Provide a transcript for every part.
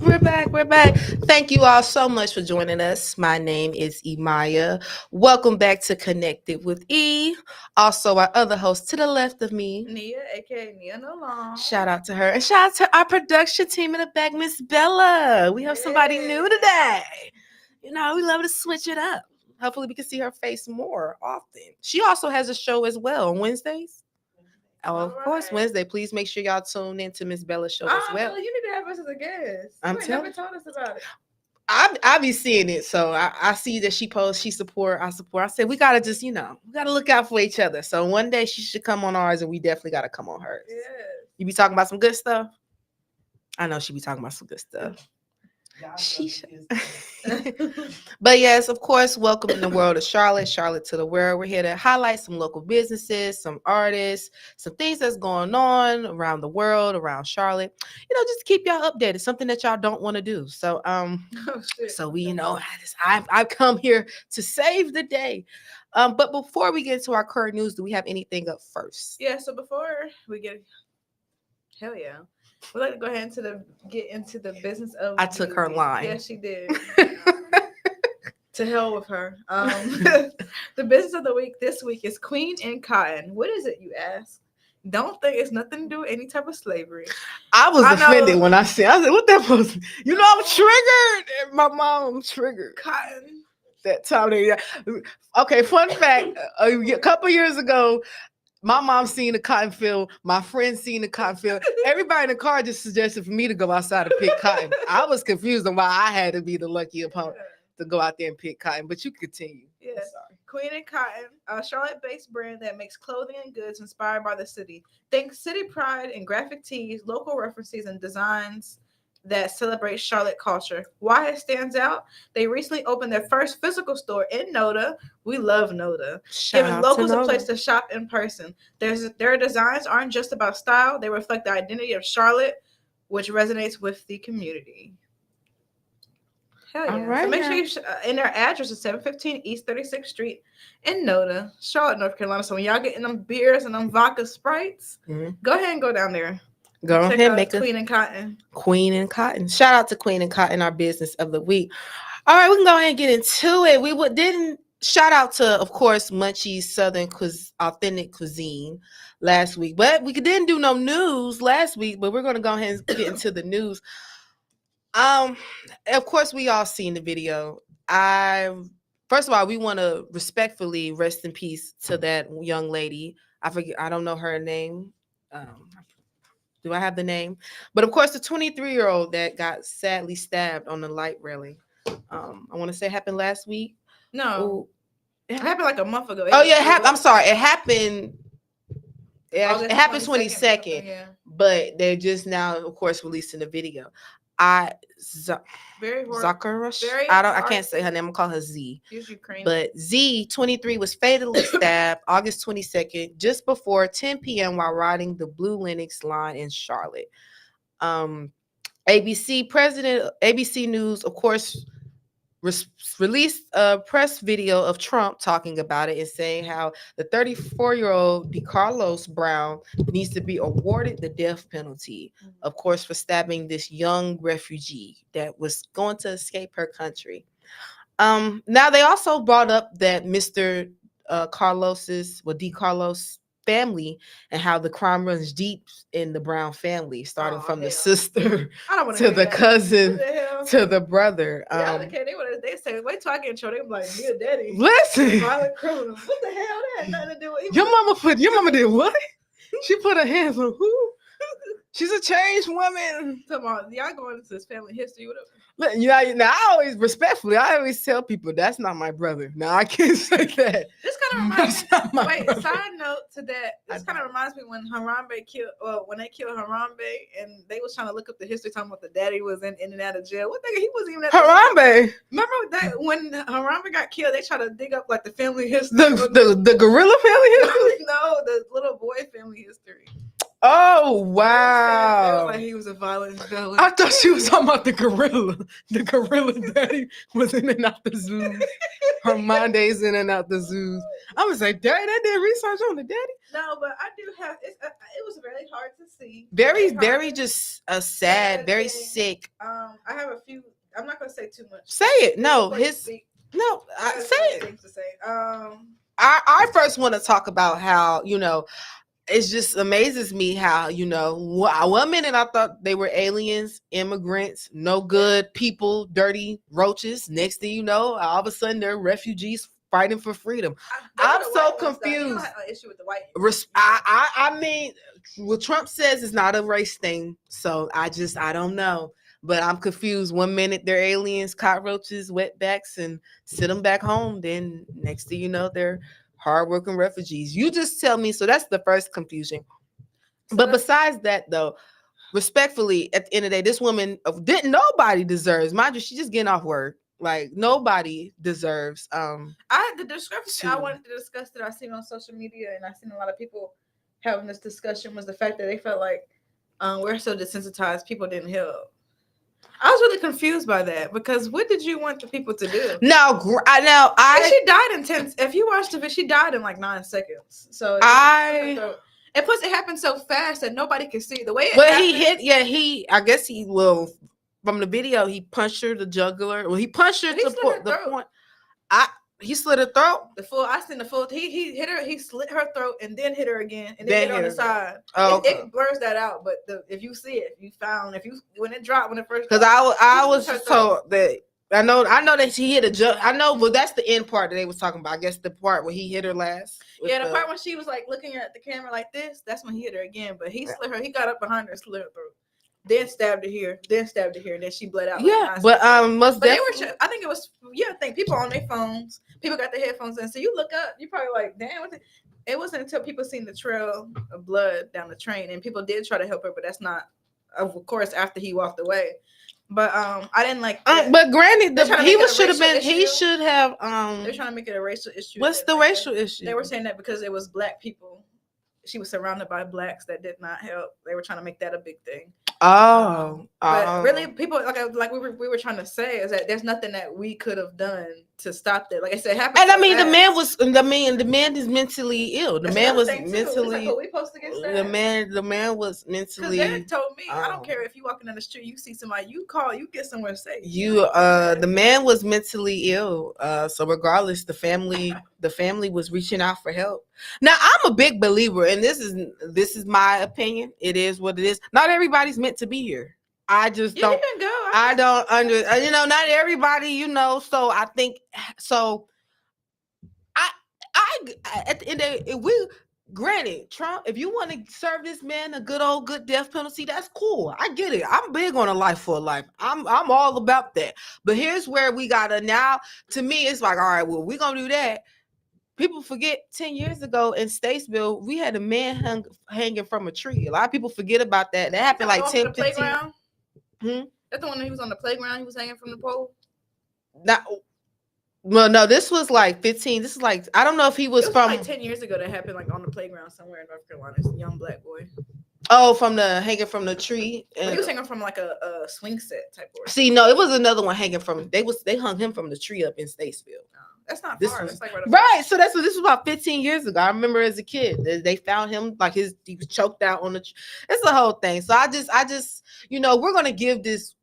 We're back. Thank you all so much for joining us. My name is Imaya. Welcome back to Connected with E. Also, our other host to the left of me. Nia, aka Nia No Long. Shout out to her. And shout out to our production team in the back, Miss Bella. We have somebody new today. You know, we love to switch it up. Hopefully, we can see her face more often. She also has a show as well on Wednesdays. Oh, of course, Wednesday. Please make sure y'all tune in to Miss Bella's show as well. You need to have us as a guest. I'm You never told us about it. I be seeing it, so I see that she posts, she support, I support. I said we gotta just, we gotta look out for each other. So one day she should come on ours, and we definitely gotta come on hers. Yes. You be talking about some good stuff. I know she be talking about some good stuff. But yes, of course, welcome in the world of Charlotte to the world. We're here to highlight some local businesses, some artists, some things that's going on around the world, around Charlotte. Just keep y'all updated. Something that y'all don't want to do. So so we I've come here to save the day. But before we get into our current news, do we have anything up first? Yeah. So before we get, hell yeah. We'd like to go ahead get into the business of. I took her line. Yes, she did. To hell with her. The business of the week this week is Queen in Cotton. What is it, you ask? Don't think it's nothing to do with any type of slavery. I was offended when I said, what that was? I'm triggered. My mom triggered. Cotton. That time. Okay, fun fact. A couple years ago, my mom seen the cotton field. My friend seen the cotton field. Everybody in the car just suggested for me to go outside and pick cotton. I was confused on why I had to be the lucky opponent to go out there and pick cotton. But you continue. Yes. Queen in Cotton, a Charlotte-based brand that makes clothing and goods inspired by the city. Think city pride and graphic tees, local references, and designs that celebrate Charlotte culture. Why it stands out? They recently opened their first physical store in Noda. We love Noda. Giving locals a place to shop in person. Their designs aren't just about style. They reflect the identity of Charlotte, which resonates with the community. Hell yeah. All right, so make sure you and their address is 715 East 36th Street in Noda, Charlotte, North Carolina. So when y'all getting them beers and them vodka Sprites, go ahead and go down there. Go ahead and make Queen in Cotton. Queen in Cotton. Shout out to Queen in Cotton, our business of the week. All right, we can go ahead and get into it. We didn't shout out to, of course, Munchie's Southern Authentic Cuisine last week, but we didn't do no news last week. But we're gonna go ahead and get into the news. Of course, we all seen the video. First of all, we want to respectfully rest in peace to that young lady. I don't know her name. Do I have the name? But of course, the 23-year-old that got sadly stabbed on the light railing. I want to say it happened last week. No, it happened like a month ago. Oh yeah, I'm sorry. It happened. It happened 22nd. Yeah. But they're just now, of course, releasing the video. Very Zakarash. I can't say her name. I'm gonna call her Z. She's Ukrainian. But Z 23 was fatally stabbed August 22nd, just before 10 p.m. while riding the Blue Lenox line in Charlotte. ABC News, of course, released a press video of Trump talking about it and saying how the 34-year-old DeCarlos Brown needs to be awarded the death penalty, of course, for stabbing this young refugee that was going to escape her country. Now, they also brought up that Mr. DeCarlos family and how the crime runs deep in the Brown family, starting from the sister to the cousin to the brother. They say, wait till I get in trouble. They be like, "Dear daddy, listen, violent criminal." What the hell? That had nothing to do with your mama did what? She put her hands on who? She's a changed woman. Come on, y'all going into this family history. Now I always tell people that's not my brother. Now I can't say that. This kind of reminds me. Wait, side note to that. This kind of reminds me when Harambe when they killed Harambe, and they was trying to look up the history, talking about the daddy was in and out of jail. What the? He wasn't even at Harambe. Remember that when Harambe got killed, they tried to dig up like the family history. The gorilla family history. No, the little boy family history. Oh They was like wow. he was a violent felon. I thought she was talking about the gorilla. The gorilla daddy was in and out the zoos. Her Mondays in and out the zoos. I was like, Daddy, that did research on the daddy. No, but I do have. It was very hard to see. Very, hard. very just a sad, very thing. sick. I have a few. I'm not gonna say too much. Say it. No, Before you his speak, no. I Say got it. things to say. I first want to talk about how it just amazes me how one minute I thought they were aliens, immigrants, no good people, dirty roaches. Next thing you know, all of a sudden they're refugees fighting for freedom. I'm so confused. An issue with the white. I mean, what Trump says is not a race thing, so I don't know. But I'm confused. One minute they're aliens, cockroaches, wetbacks, and send them back home. Then next thing you know, they're hardworking refugees. You just tell me. So that's the first confusion. But besides that, though, respectfully, at the end of the day, this woman didn't nobody deserves. Mind you, she's just getting off work. Like nobody deserves. The discrepancy I wanted to discuss that I seen on social media, and I seen a lot of people having this discussion, was the fact that they felt like we're so desensitized, people didn't help. I was really confused by that, because what did you want the people to do? No, she died in 10. If you watched it, she died in like 9 seconds. So and plus it happened so fast that nobody could see the way it happened. He hit. Yeah, I guess he will. From the video, he punched her the jugular. Well, he punched her to the point. He slit her throat. I seen the full. He hit her. He slit her throat and then hit her again and then hit her on the side. Oh, okay. It blurs that out, but if you see it, when it dropped, when it first. Because I was just told that I know that she hit a jug. I know, but that's the end part that they was talking about. I guess the part where he hit her last. Yeah, the part when she was like looking at the camera like this. That's when he hit her again. But he slit her. He got up behind her and slit her throat. Then stabbed her here, and then she bled out. Yeah, but they were. I think it was. I think people on their phones. People got their headphones in, so you look up. You probably like, damn. It wasn't until people seen the trail of blood down the train, and people did try to help her, but that's not. Of course, after he walked away. But I didn't like. But granted, should have been. He should have. They're trying to make it a racial issue. What's the racial issue? They were saying that because it was black people. She was surrounded by blacks that did not help. They were trying to make that a big thing. But really, people like we were trying to say is that there's nothing that we could have done to stop that. Like I said, it happened. And I mean, the man is mentally ill. The man was mentally. Like, we supposed to get the man was mentally. Because Derek told me, I don't care if you walking down the street, you see somebody, you call, you get somewhere safe. The man was mentally ill. So regardless, the family was reaching out for help. Now I'm a big believer, and this is my opinion. It is what it is. Not everybody's meant to be here. I just don't. I don't not everybody. So I think so. I at the end of the day, granted, Trump, if you want to serve this man a good death penalty, that's cool. I get it. I'm big on a life for a life. I'm all about that. But here's where we gotta now. To me, it's like, all right, well, we're gonna do that. People forget 10 years ago in Statesville, we had a man hanging from a tree. A lot of people forget about that. That happened like 10, 15. That's the one that he was on the playground. He was hanging from the pole. No, this was like 15. This is like, I don't know if he was from like 10 years ago. That happened like on the playground somewhere in North Carolina. It's a young black boy. Oh, hanging from the tree. He was hanging from like a swing set type of. See, no, it was another one hanging from. They hung him from the tree up in Statesville. That's not far. That's like right. So this was about 15 years ago. I remember as a kid, they found him like he was choked out on the. It's the whole thing. So I just we're gonna give this.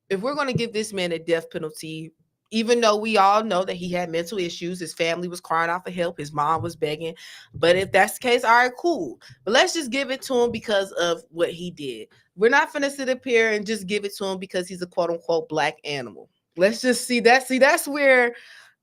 If we're gonna give this man a death penalty, even though we all know that he had mental issues, his family was crying out for help, his mom was begging. But if that's the case, all right, cool. But let's just give it to him because of what he did. We're not finna sit up here and just give it to him because he's a quote unquote black animal. Let's just see that. See, that's where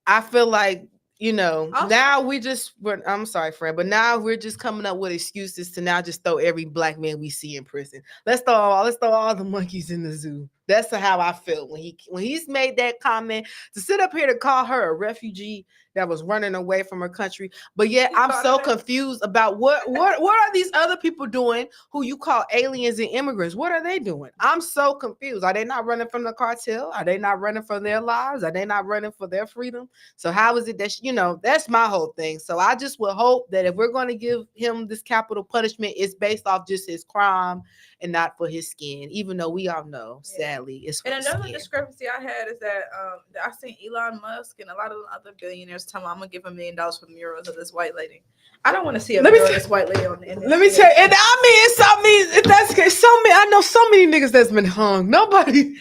I feel like, now I'm sorry, Fred, but now we're just coming up with excuses to now just throw every black man we see in prison. Let's throw all the monkeys in the zoo. That's how I feel when he's made that comment, to sit up here to call her a refugee that was running away from her country. But yet I'm so confused about what are these other people doing who you call aliens and immigrants? What are they doing? I'm so confused. Are they not running from the cartel? Are they not running for their lives? Are they not running for their freedom? So how is it that that's my whole thing. So I just would hope that if we're going to give him this capital punishment, it's based off just his crime and not for his skin, even though we all know, sadly, it's for And the another skin. discrepancy I had is that I seen Elon Musk and a lot of other billionaires telling me I'm gonna give $1 million for murals of this white lady. I don't want to see a mural of this white lady on the internet. Let me tell you, and I mean, it's so many. That's so many. I know so many niggas that's been hung. Nobody.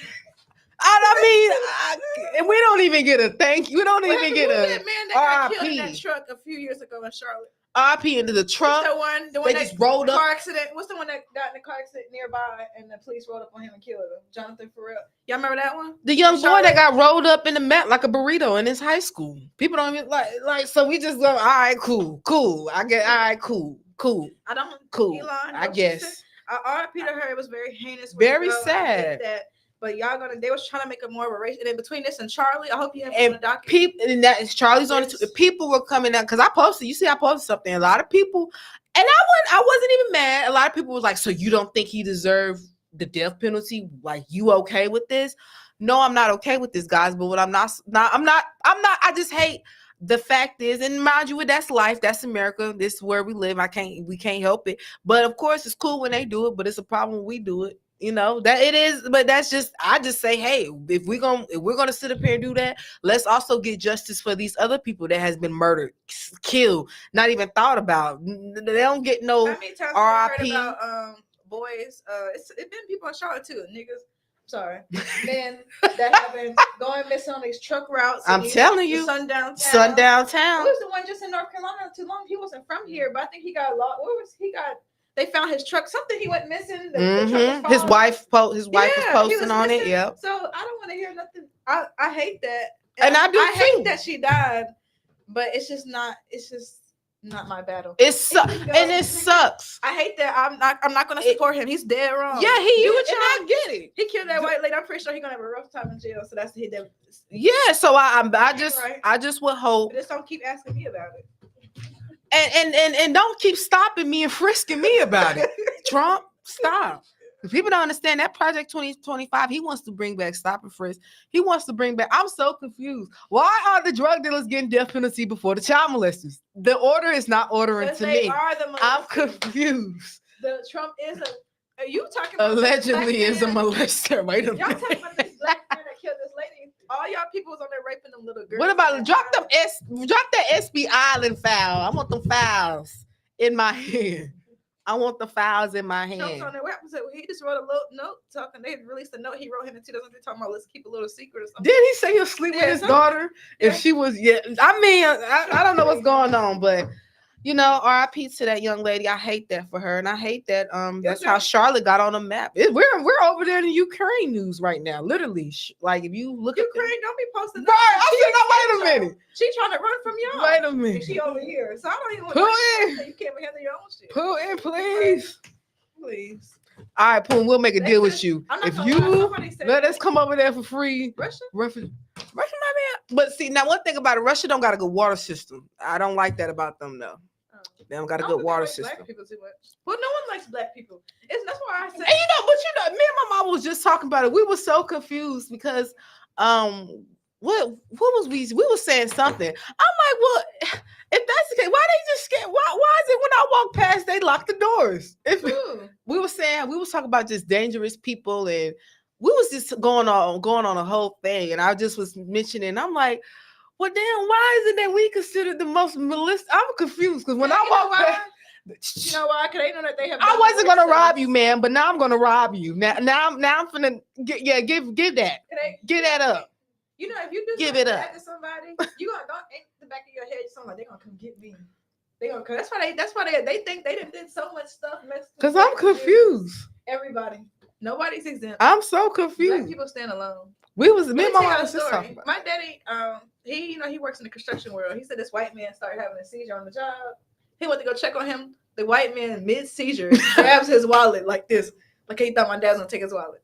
And we don't even get a thank you. We don't even get that a man that got killed in that RIP. truck a few years ago in Charlotte. RIP into the truck. The one They that just rolled up. car accident. What's the one that got in the car accident nearby and the police rolled up on him and killed him? Jonathan Farrell. Y'all remember that one? The young boy that got rolled up in the mat like a burrito in his high school. People don't even like. So we just go, all right, cool. I get, all right, cool. I don't cool. Elon, I guess. RIP to her. It was very heinous. Very sad. But y'all they was trying to make it more of a race. And then between this and Charlie, I hope you have and people and that is Charlie's on it. People were coming out because I posted. You see, I posted something. A lot of people, and I wasn't even mad. A lot of people was like, "So you don't think he deserved the death penalty? Like, you okay with this?" No, I'm not okay with this, guys. But what I'm not. I just hate. The fact is, and mind you, that's life. That's America. This is where we live. We can't help it. But of course, it's cool when they do it. But it's a problem when we do it. That it is, but that's just, I just say, hey, if we're gonna sit up here and do that, let's also get justice for these other people that has been murdered, killed, not even thought about. They don't get no RIP. Boys, it's been people in Charlotte too, niggas. Sorry, men that have been going missing on these truck routes. I'm telling you, Sundown Town. Who was the one just in North Carolina not too long? He wasn't from here, but I think he got lost. Where was he got? They found his truck. Something he went missing. The truck was his wife was posting on it. Yeah. So I don't want to hear nothing. I hate that, and I do. I hate that she died, but it's just not my battle. It sucks. I hate that. I'm not gonna support him. He's dead wrong. Yeah, he do what y'all get it. He killed that white lady. I'm pretty sure he's gonna have a rough time in jail. So that's the hit. Yeah. So I just would hope. But just don't keep asking me about it. And don't keep stopping me and frisking me about it. Trump, stop. People don't understand that Project 2025. He wants to bring back stop and frisk. He wants to bring back. I'm so confused. Why are the drug dealers getting death penalty before the child molesters? The order is not ordering to me. I'm confused. The Trump is Are you talking about allegedly is a molester? Wait a minute. Y'all talking about this black man that killed this lady? All y'all people was on there raping them little girls. What about drop that SB Island file? I want them files in my hand. I want the files in my hand. On there. What happened? He just wrote a little note talking. They released a note he wrote him in 2003 talking about let's keep a little secret or something. Did he say he'll sleep with his daughter if she was? Yeah, I mean, I don't know what's going on, but RIP to that young lady. I hate that for her, and I hate that that's how Charlotte got on the map. We're over there in the Ukraine news right now, literally. Like if you look Ukraine, at don't be posting. Right, I said, no, wait a minute. She trying to run from y'all. Wait a minute. She over here, so I don't even want to. You can't handle your own shit. Putin, please. Please. All right, Putin, we'll make a deal with you. If you let us come over there for free. Russia might be. But see, now one thing about it, Russia don't got a good water system. I don't like that about them, though. They don't got a good water system. Black people too much. Well, no one likes black people. That's why I said. And but me and my mom was just talking about it. We were so confused because what was we were saying something. I'm like, well, if that's the case, why they just scared? Why is it when I walk past they lock the doors? We was talking about just dangerous people, and we was just going on a whole thing, and I just was mentioning. I'm like, well, damn, why is it that we considered the most malicious? I'm confused because when I walk past, you know why? Because they know that they have. I wasn't gonna rob you, man, but now I'm gonna rob you. Now I'm finna give that. Give that up. If you do something bad to somebody, you don't in the back of your head, something like they're gonna come get me. They gonna. That's why they think they did so much stuff. Because I'm confused. Everybody, nobody's exempt. I'm so confused. Black people stand alone. Me and my mom was just talking about. My daddy, he works in the construction world. He said this white man started having a seizure on the job. He went to go check on him. The white man, mid seizure, grabs his wallet like this, like he thought my dad's gonna take his wallet.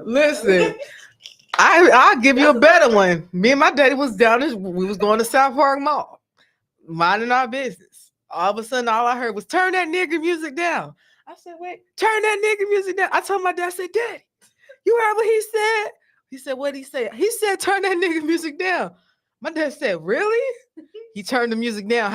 Listen, I'll give you a better one. Me and my daddy was we was going to South Park Mall, minding our business. All of a sudden, all I heard was turn that nigga music down. I said, wait, turn that nigga music down. I told my dad, I said, Daddy, you heard what he said? He said, what did he say? He said, turn that nigga music down. My dad said, really? He turned the music down.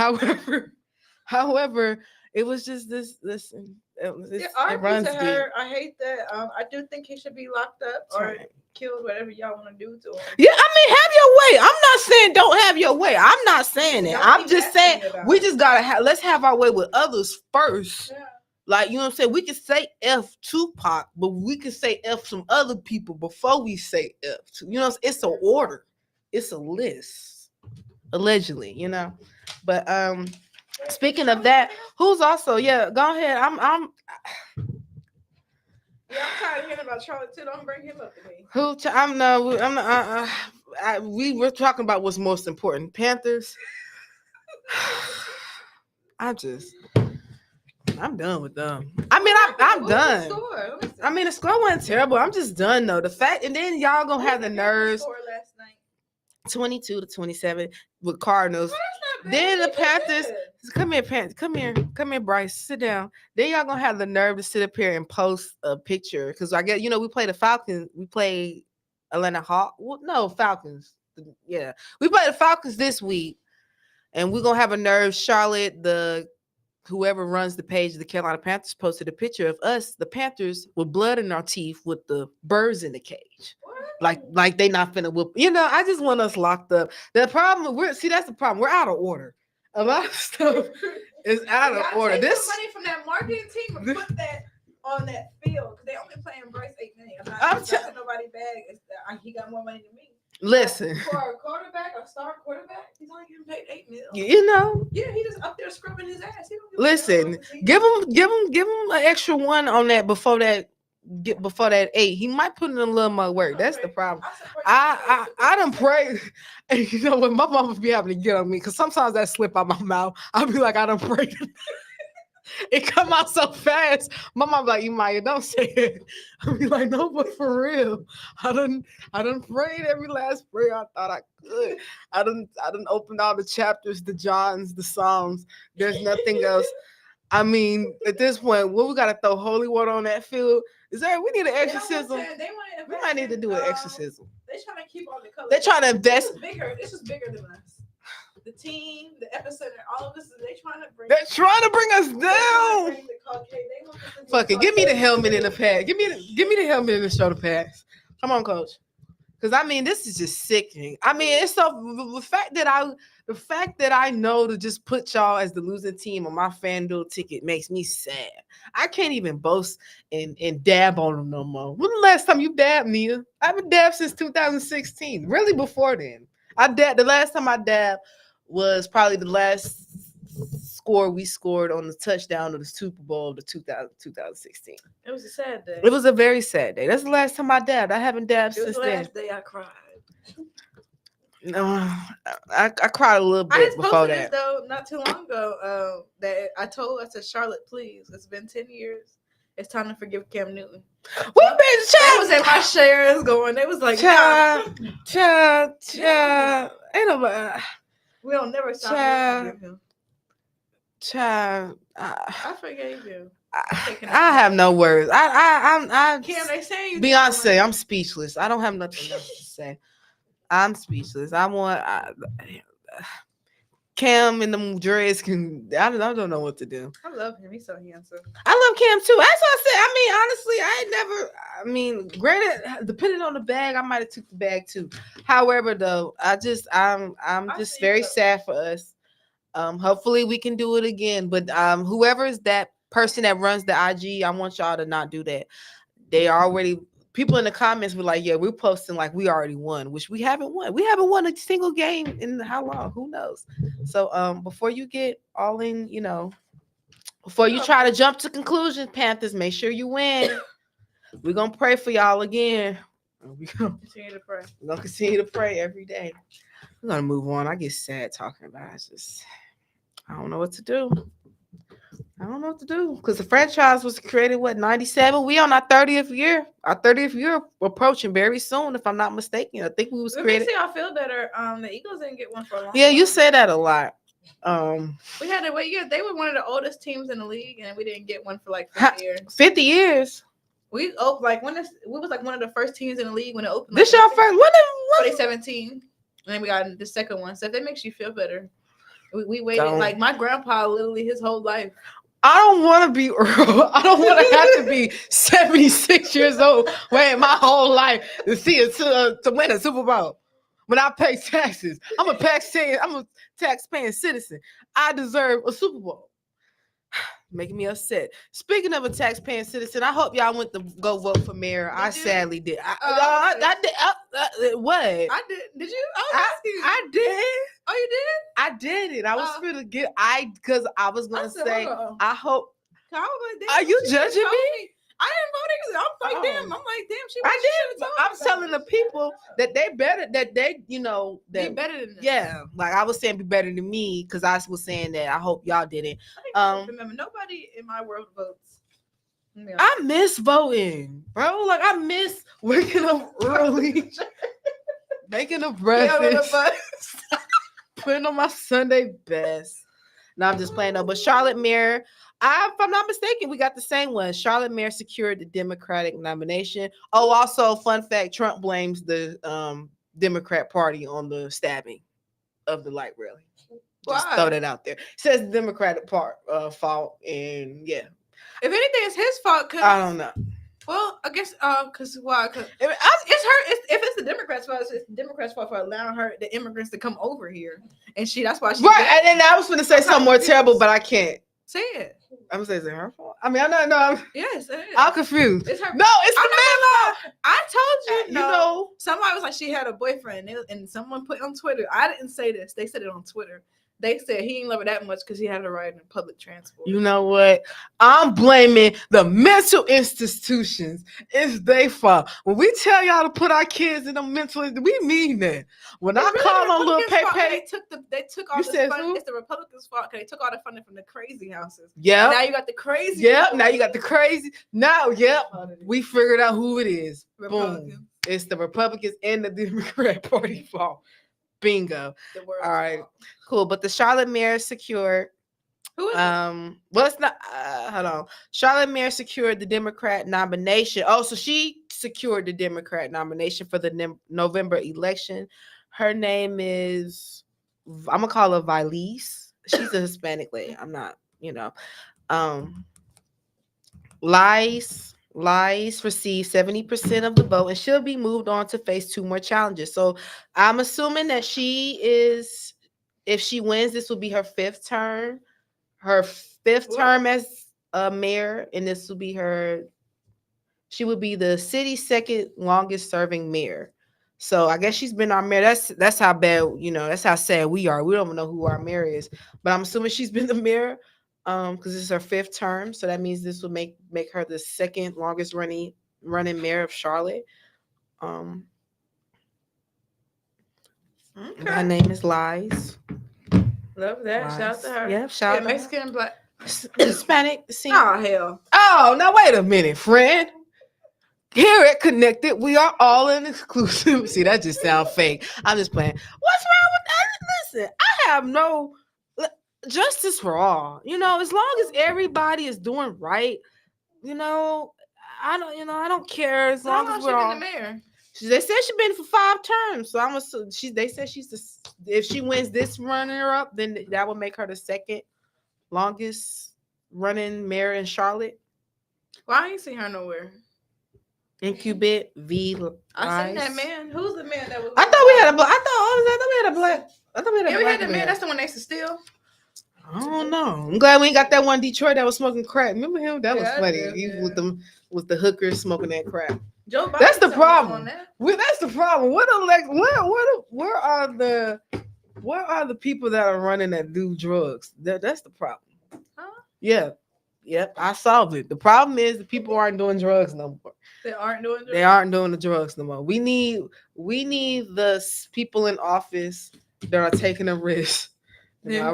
However, it was just this. Listen, Yeah, it RP runs to deep. her. I hate that. I do think he should be locked up or Right. killed, whatever y'all want to do to him. Yeah, I mean, have your way. I'm not saying don't have your way. I'm not saying that. Don't I'm be just nasty saying about we it. just gotta let's have our way with others first. Yeah. Like, you know what I'm saying? We can say F Tupac, but we can say F some other people before we say F. You know, it's an order. It's a list. Allegedly, you know. But speaking of that, who's also, yeah, go ahead. Yeah, I'm tired of hearing about Charlotte too. Don't bring him up to me. I'm no, I'm not, we were talking about what's most important. Panthers. I'm just, I'm done with them. I mean, I'm What was the done. score? Let me see. I mean, the score wasn't terrible. I'm just done though. The fact, and then y'all gonna What have was the Panthers nerves. score last night? 22-27 with Cardinals. Well, that's not bad. Then the They did Panthers. good. Come here, Panthers. Come here, Bryce. Sit down. Then y'all gonna have the nerve to sit up here and post a picture because I guess we play the Falcons. We play Atlanta Hawk. Well, no, Falcons. Yeah, we play the Falcons this week, and we're gonna have a nerve. Charlotte, the whoever runs the page of the Carolina Panthers posted a picture of us, the Panthers, with blood in our teeth with the birds in the cage. What? Like they not finna whoop. I just want us locked up. The problem, that's the problem. We're out of order. A lot of stuff is out of order. Take This some money from that marketing team and put that on that field because they only paying Bryce $8 million. I'm I'm not nobody bag. He got more money than me. listen. For a quarterback, a star quarterback, he's only getting paid $8 million. Yeah, he just up there scrubbing his ass. He don't Listen, give him an extra one on that before that. Before that 8, he might put in a little more work. That's the problem. I done pray. And you know what? My mama be having to get on me because sometimes that slip out my mouth. I'll be like, I done prayed. It come out so fast. My mom like, Maya, don't say it. I be like, no, but for real, I done prayed every last prayer I thought I could. I done opened all the chapters, the Johns, the Psalms. There's nothing else. I mean, at this point, we gotta throw holy water on that field. We need an exorcism. We might need to do an exorcism. They trying to keep all the colors. They're trying to invest. This is bigger than us. The team, the epicenter, all of this. They're trying to bring us down. Fuck it, give me the helmet and the pad. Give me the helmet and the shoulder pads. Come on, coach. Because I mean, this is just sickening. I mean, it's so the fact that I know to just put y'all as the losing team on my FanDuel ticket makes me sad. I can't even boast and dab on them no more. When the last time you dabbed, Nia? I haven't dabbed since 2016. Really, before then, the last time I dabbed was probably the last score we scored on the touchdown of the Super Bowl of the 2016. It was a sad day. It was a very sad day. That's the last time I dabbed. I haven't dabbed since then. It was the last day I cried. No, I cried a little bit I just before posted that. This though not too long ago. That I said, Charlotte, please. It's been 10 years. It's time to forgive Cam Newton. We've been They was in my shares going. They was like, child. Ain't nobody. We don't never stop to forgive him. Child, I forgave you. I have no words. I'm Cam, they saying you Beyonce. I'm speechless. I don't have nothing else to say. I'm speechless. I want Cam and them dreads can. I don't know what to do. I love him. He's so handsome. I love Cam too. That's what I said. I mean, honestly, I mean, granted, depending on the bag, I might have took the bag too. However, though, I'm just very sad for us. Hopefully we can do it again. But whoever is that person that runs the IG, I want y'all to not do that. They already. People in the comments were like, yeah, we're posting like we already won, which we haven't won. We haven't won a single game in how long? Who knows? So before you get all in, before you try to jump to conclusions, Panthers, make sure you win. We're going to pray for y'all again. We're going to continue to pray every day. We're going to move on. I get sad talking about it. I don't know what to do. Because the franchise was created, 97? We on our 30th year. Our 30th year approaching very soon, if I'm not mistaken. I think we was created. Let me see. I feel better. The Eagles didn't get one for a long time. Yeah, you say that a lot. We had to wait. Yeah, they were one of the oldest teams in the league, and we didn't get one for like 50 years. 50 years? like we was like one of the first teams in the league when it opened. This Like, y'all first? What? 2017, and then we got the second one. So if that makes you feel better, we waited. Don't. Like my grandpa, literally his whole life. I don't want to be Earl. I don't want to have to be 76 years old waiting my whole life to see to win a Super Bowl. When I pay taxes, I'm a tax-paying citizen. I deserve a Super Bowl. Making me upset. Speaking of a tax-paying citizen, I hope y'all went to go vote for mayor. I sadly did. I did. What? I did. Did you? I did. Oh, you did? I did it. I was gonna get. Because I was gonna say. I hope. I was like, damn, Are you judging me? I didn't vote because I'm like, damn. I'm like, damn. I did. I'm telling the people that they better. That they, you know, that be better than this. Yeah, like I was saying, be better than me because I was saying that. I hope y'all didn't. Remember, nobody in my world votes. Yeah. I miss voting, bro. Like I miss waking up early, making a breakfast, putting on my Sunday best. No, I'm just playing though. But Charlotte Mayor, if I'm not mistaken, we got the same one. Charlotte Mayor secured the Democratic nomination. Oh, also, fun fact: Trump blames the Democrat Party on the stabbing of the light rally. Just throw that out there. Says the Democratic fault, and yeah. If anything, it's his fault. I don't know. Well, I guess because why? Cause it's her. If it's the Democrats' fault, it's the Democrats' fault for allowing the immigrants to come over here, and that's why she right. And then I was going to say something more terrible, but I can't say it. I'm gonna say it's her fault. I mean, I know. Yes, it is. I'm confused. It's her. No, it's the man's fault. I told you. You know, somebody was like she had a boyfriend, and someone put on Twitter. I didn't say this. They said it on Twitter. They said he didn't love her that much because he had to ride in public transport. You know what? I'm blaming the mental institutions. It's their fault. When we tell y'all to put our kids in the mental, we mean that. When I call on little Pepe, they took all the funding. It's the Republicans' fault because they took all the funding from the crazy houses. Yeah. Now you got the crazy. Yep. Now you got the crazy. Now, yep. We figured out who it is. Boom. It's the Republicans and the Democrat Party fault. Bingo. All right. Cool. But the Charlotte mayor secured. Who is well, it's not. Hold on. Charlotte mayor secured the Democrat nomination. Oh, so she secured the Democrat nomination for the November election. Her name is. I'm gonna call her Vilese. She's a Hispanic lady. I'm not. Lies received 70% of the vote and she'll be moved on to face 2 more challenges. So I'm assuming that if she wins, this will be her 5th term. Her 5th term as a mayor, and this will be she would be the city's 2nd longest serving mayor. So I guess she's been our mayor. That's how bad, that's how sad we are. We don't even know who our mayor is, but I'm assuming she's been the mayor. Because this is her 5th term, so that means this will make her the 2nd longest running mayor of Charlotte. Okay. Her name is Lies. Love that. Lies. Shout out to her. Yeah, shout out. Mexican, Black, Hispanic. Oh hell. Oh, now wait a minute, friend. Here at Konnected, we are all in exclusive. See, that just sounds fake. I'm just playing. What's wrong with that? Listen, I have no. Justice for all, as long as everybody is doing right, I don't care as long as we're all. The mayor? They said she's been for 5 terms, so they said if she wins this runner up, then that would make her the 2nd longest running mayor in Charlotte. Well, I ain't seen her nowhere. Incubate V. I seen that man. Who's the man that was? I thought we had a black. I thought we had a black. Yeah, we had the man. That's the one they used to steal. I don't know. I'm glad we ain't got that one in Detroit that was smoking crack. Remember him? That was funny. He with the hookers smoking that crack. Joe Biden. That's the problem. That's the problem. Where are the people that are running that do drugs? That's the problem. Huh? Yeah. Yep. I solved it. The problem is the people aren't doing drugs no more. They aren't doing drugs. They aren't doing the drugs no more. We need the people in office that are taking a risk. Yeah.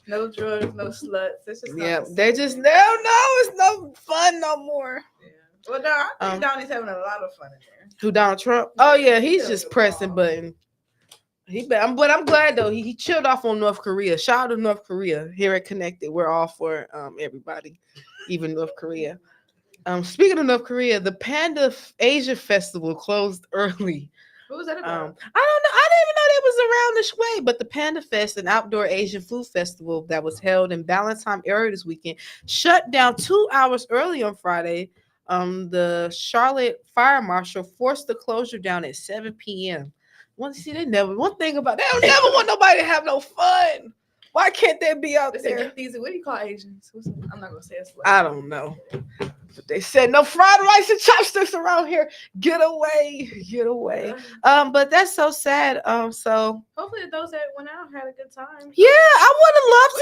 No drugs, no sluts. It's just they just it's no fun no more. Yeah. Well, no, I think Donnie's having a lot of fun in there. Who, Donald Trump? Oh yeah, he's just pressing button. But I'm glad though he chilled off on North Korea. Shout out to North Korea. Here at Konnected, we're all for everybody, even North Korea. Speaking of North Korea, the Asia Festival closed early. What was that I don't about? know. I didn't even know they was around this way. But the Panda Fest, an outdoor Asian food festival that was held in Valentine area this weekend, shut down 2 hours early on Friday. The Charlotte Fire Marshal forced the closure down at 7 p.m. They never. One thing about they don't never want nobody to have no fun. Why can't they be out They said, there? get these. What do you call Asians? I'm not gonna say it's like. I don't know. But they said no fried rice and chopsticks around here. Get away, get away. But that's so sad. So Hopefully those that went out had a good time. yeah, I would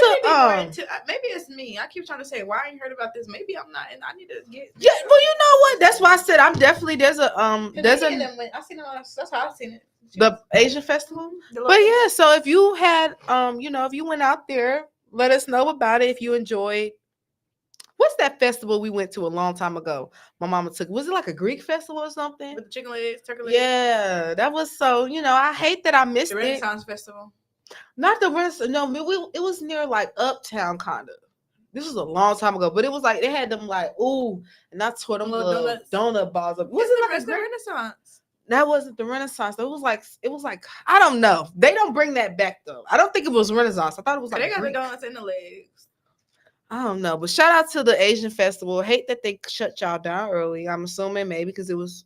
Maybe have loved to. maybe it's me. I keep trying to say why I ain't heard about this. Maybe I'm not, and I need to get. Yeah, well, you know what? That's why I said I'm definitely there's a I seen them. That's how I seen it. the Asian festival. But yeah, so if you had if you went out there, let us know about it if you enjoyed. What's that festival we went to a long time ago? My mama took. Was it like a Greek festival or something? With the chicken legs, turkey legs. Yeah, that was so. I hate that I missed The it. Renaissance Festival. Not the Renaissance. No, it was near like Uptown, kind of. This was a long time ago, but it was like they had them like and I tore them little donut balls up. Was it like the Renaissance? That wasn't the Renaissance. It was like I don't know. They don't bring that back though. I don't think it was Renaissance. I thought it was like they got Greek. the donuts in the legs. I don't know, but shout out to the Asian festival. Hate that they shut y'all down early. I'm assuming maybe because it was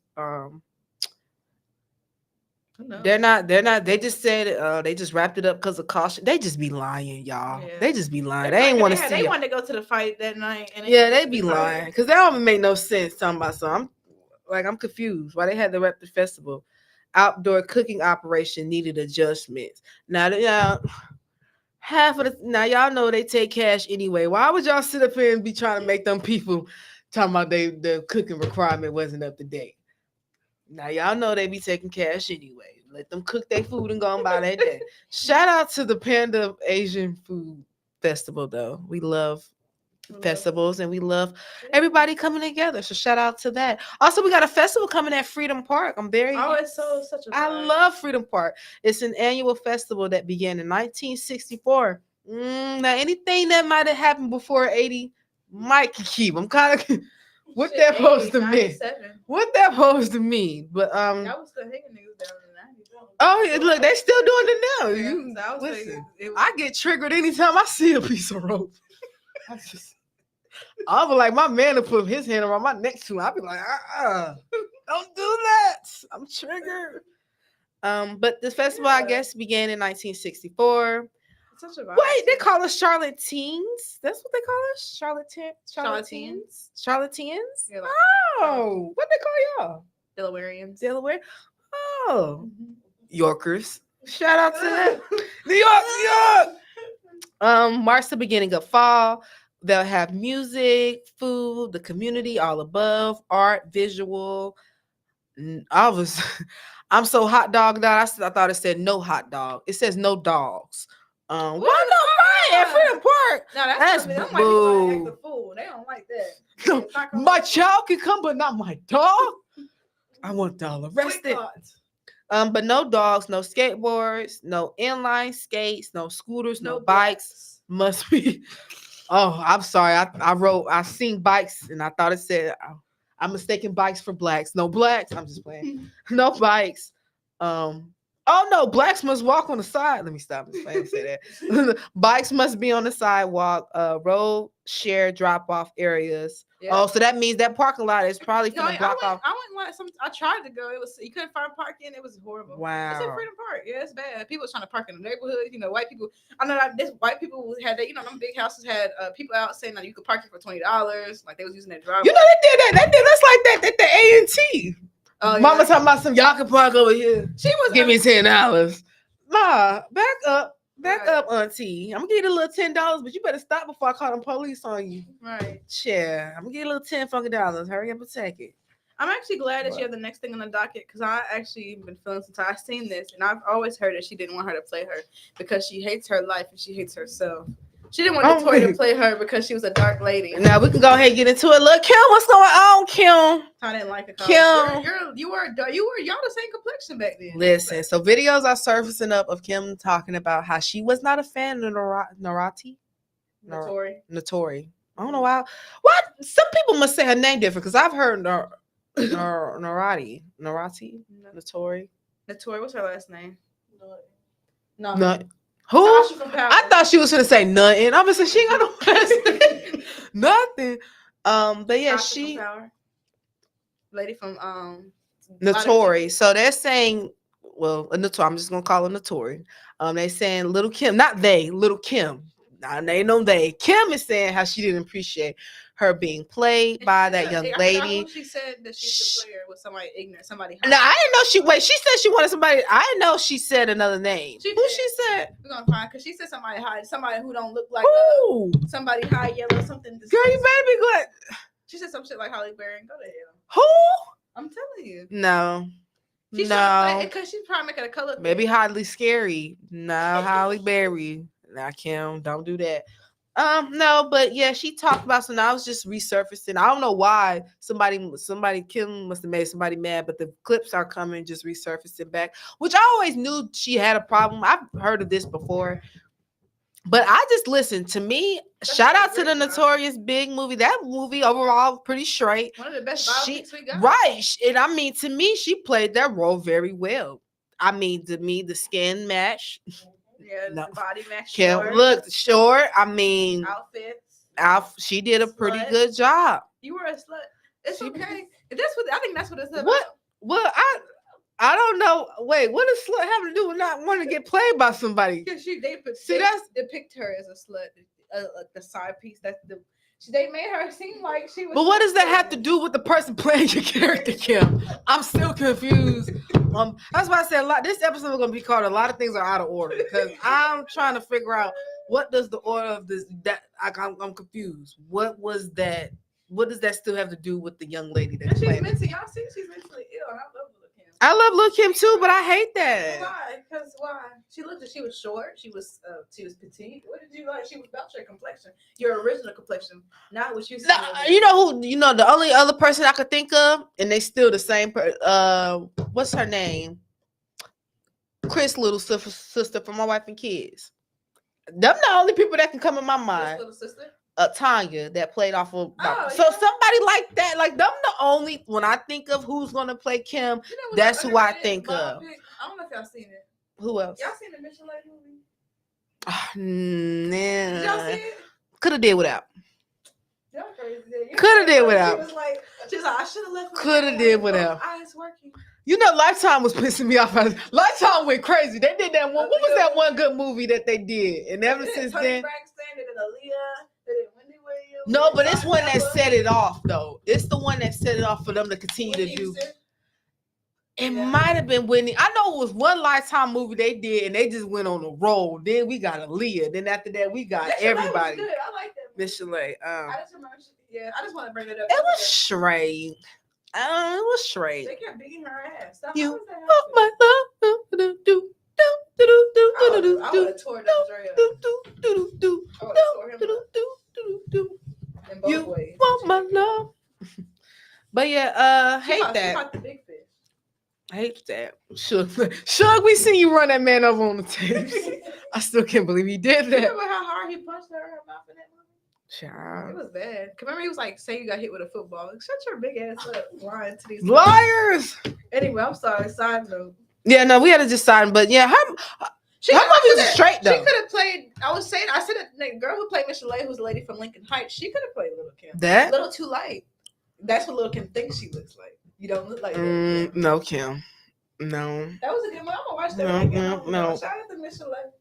they're not they just said they just wrapped it up because of caution. They just be lying, y'all. Yeah. They just be lying. They ain't want to see they wanted to go to the fight that night and they be lying because that don't make no sense talking about something. I'm confused why they had to wrap the festival. Outdoor cooking operation needed adjustments. Now half of the now y'all know they take cash anyway. Why would y'all sit up here and be trying to make them people talking about the cooking requirement wasn't up to date? Now y'all know they be taking cash anyway. Let them cook their food and go on by their day. Shout out to the Panda Asian Food Festival though. We love festivals and we love everybody coming together. So shout out to that. Also, we got a festival coming at Freedom Park. It's such a vibe. I love Freedom Park. It's an annual festival that began in 1964. Now anything that might have happened before 80 might keep. I'm kind of what that supposed to mean. What that supposed to mean. But I was still hanging niggas down in the 90s. Oh yeah, look, they still doing it now. Listen, I get triggered anytime I see a piece of rope. I was like, my man to put his hand around my neck too. I'd be like, don't do that. I'm triggered. But the festival, I guess, began in 1964. Such a vibe. Wait, they call us Charlatans. That's what they call us? Charlatans? Yeah, like, what they call y'all? Delawareans. Delaware? Oh. Yorkers. Shout out to them. New York. Marks the beginning of fall. They'll have music, food, the community, all above, art, visual. I'm so hot dog I thought it said no hot dog. It says no dogs. Why no right at Freedom Park? No, that's boo. Like the fool. They don't like that. My child can come, but not my dog. I want y'all arrested. But no dogs, no skateboards, no inline skates, no scooters, no bikes. Must be. Oh, I'm sorry. I seen bikes and I thought it said I'm mistaking bikes for blacks. No blacks. I'm just playing. No bikes. Oh no, blacks must walk on the side. Let me stop. I'm just playing. Say that. Bikes must be on the sidewalk. Road share drop off areas. Yep. Oh, so that means that parking lot is probably going to block off. I tried to go. You couldn't find parking. It was horrible. Wow. It's in Freedom Park. Yeah, it's bad. People was trying to park in the neighborhood. White people. I know that white people had that. Them big houses had people out saying that you could park it for $20. Like they was using that driveway. They did that. That's like that at the A&T. Oh, Mama talking about some y'all can park over here. She was give me $10. Nah, back up, auntie. I'm gonna give you a little $10, but you better stop before I call the police on you. Right. Yeah, I'm gonna give you a little $10 Hurry up and take it. I'm actually glad that you have the next thing on the docket because I actually been feeling since I've seen this, and I've always heard that she didn't want her to play her because she hates her life and she hates herself. She didn't want Tori to play her because she was a dark lady. Now we can go ahead and get into it. Look, Kim, what's going on, Kim? I didn't like the Kim. You were y'all the same complexion back then. Listen, so videos are surfacing up of Kim talking about how she was not a fan of Notori. I don't know why. What? Some people must say her name different because I've heard Narati, Notori. Notori, what's her last name? No. No. Who? Tasha from Power. I thought she was gonna say nothing. I'm gonna say she ain't got no last name. Nothing. But yeah, Tasha she from Power. Lady from Notori. So they're saying, well, Notori. I'm just gonna call her Notori. They're saying Little Kim, not they, Little Kim. Now they know they. Kim is saying how she didn't appreciate her being played by that young lady. She said that she used to play her with somebody ignorant, somebody high. No, I didn't know she. Wait, she said she wanted somebody. I didn't know she said another name. Who she said? We're gonna find because she said somebody high, somebody who don't look like somebody high yellow, something. Girl, you better be good. She said some shit like Holly Berry. Go to hell. Who? I'm telling you. No. Because she's probably making a color. Maybe Highly Scary. No, Holly Berry. Nah, Kim, don't do that. No, but yeah, she talked about some. I was just resurfacing. I don't know why somebody Kim must have made somebody mad, but the clips are coming, just resurfacing back. Which I always knew she had a problem. I've heard of this before, but I just listened. To me, shout out to the Notorious Big movie. That movie overall pretty straight. One of the best biopics we got. Right, and I mean, to me, she played that role very well. I mean, to me, the skin match. Yeah, the body match. Kim looked short. I mean, outfits. She did a pretty good job. You were a slut. It's okay. That's what I think. That's what it's about. What? Well, I don't know. Wait, what does slut have to do with not wanting to get played by somebody? Because they depict her as a slut, the side piece. That's the. They made her seem like she was. But what does that have to do with the person playing your character, Kim? I'm still confused. That's why I said this episode is going to be called "A Lot of Things Are Out of Order" because I'm trying to figure out what does the order of this. That I'm confused. What was that? What does that still have to do with the young lady that she's mentally? Y'all see, she's mentally ill, and I love Lil' Kim. I love Lil' Kim too, but I hate that. Why? Because why? She was short. She was petite. What did you like? She was about your complexion, your original complexion, not what you said. You know who? You know the only other person I could think of, and they still the same. What's her name? Chris' little sister from My Wife and Kids. Them the only people that can come in my mind. Little sister. Tanya that played off of somebody like that, like them the only when I think of who's gonna play Kim, that's who I think of. I don't know if y'all seen it. Who else? Y'all seen the Mission Light movie? Nah. Did y'all see it? Could have did without. Y'all crazy. Could have did without. She's like, I should have left. Could have did without. Eyes working. You know, Lifetime was pissing me off. Lifetime went crazy. They did that one. What was that one good movie that they did? And ever since then. No, but it's one that set it off, though. It's the one that set it off for them to continue to do. It might have been Whitney. I know it was one Lifetime movie they did, and they just went on a roll. Then we got Aaliyah. Then after that, we got everybody. Good. I like that. Miss Chalet. I just want to bring it up. It was straight. It was straight. They kept beating her ass. You want my love? Do do do do do do do. I would have tore that Dre up. You want my love? But yeah, hate that. She caught the big fish. Hate that. Shug, we seen you run that man over on the tapes. I still can't believe he did that. Remember how hard he punched her in her mouth in that movie? Child. It was bad. Remember, he was like, say you got hit with a football. Like, shut your big ass up, lying to these liars. Anyway, I'm sorry. Side note. Yeah, no, we had to just sign, but yeah, her movie was straight though. She could have played. I said that the girl who played Miss Chalet, who's the lady from Lincoln Heights, she could have played Little Kim. That? A little too light. That's what Little Kim thinks she looks like. You don't look like that. No, Kim. No. That was a good one. I'm gonna watch that. No. Shout out to Miss Chalet.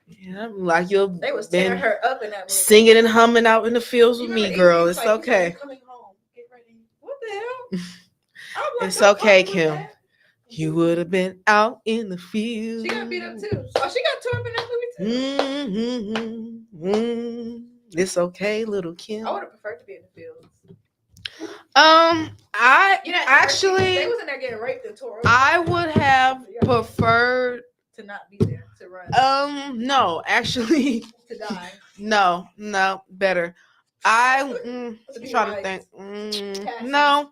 Yeah, like they was tearing her up in that movie. Singing and humming out in the fields with me, girl. It's okay. Coming home. Get ready. What the hell? It's okay, Kim. You would have been out in the field. She got beat up too. Oh, she got tore up in that movie too. It's okay, Little Kim. I would have preferred to be in the fields. Actually, they was in there getting raped and tore up. I would have preferred to not be there to run. No, actually, to die. No, better. I'm trying to think. No,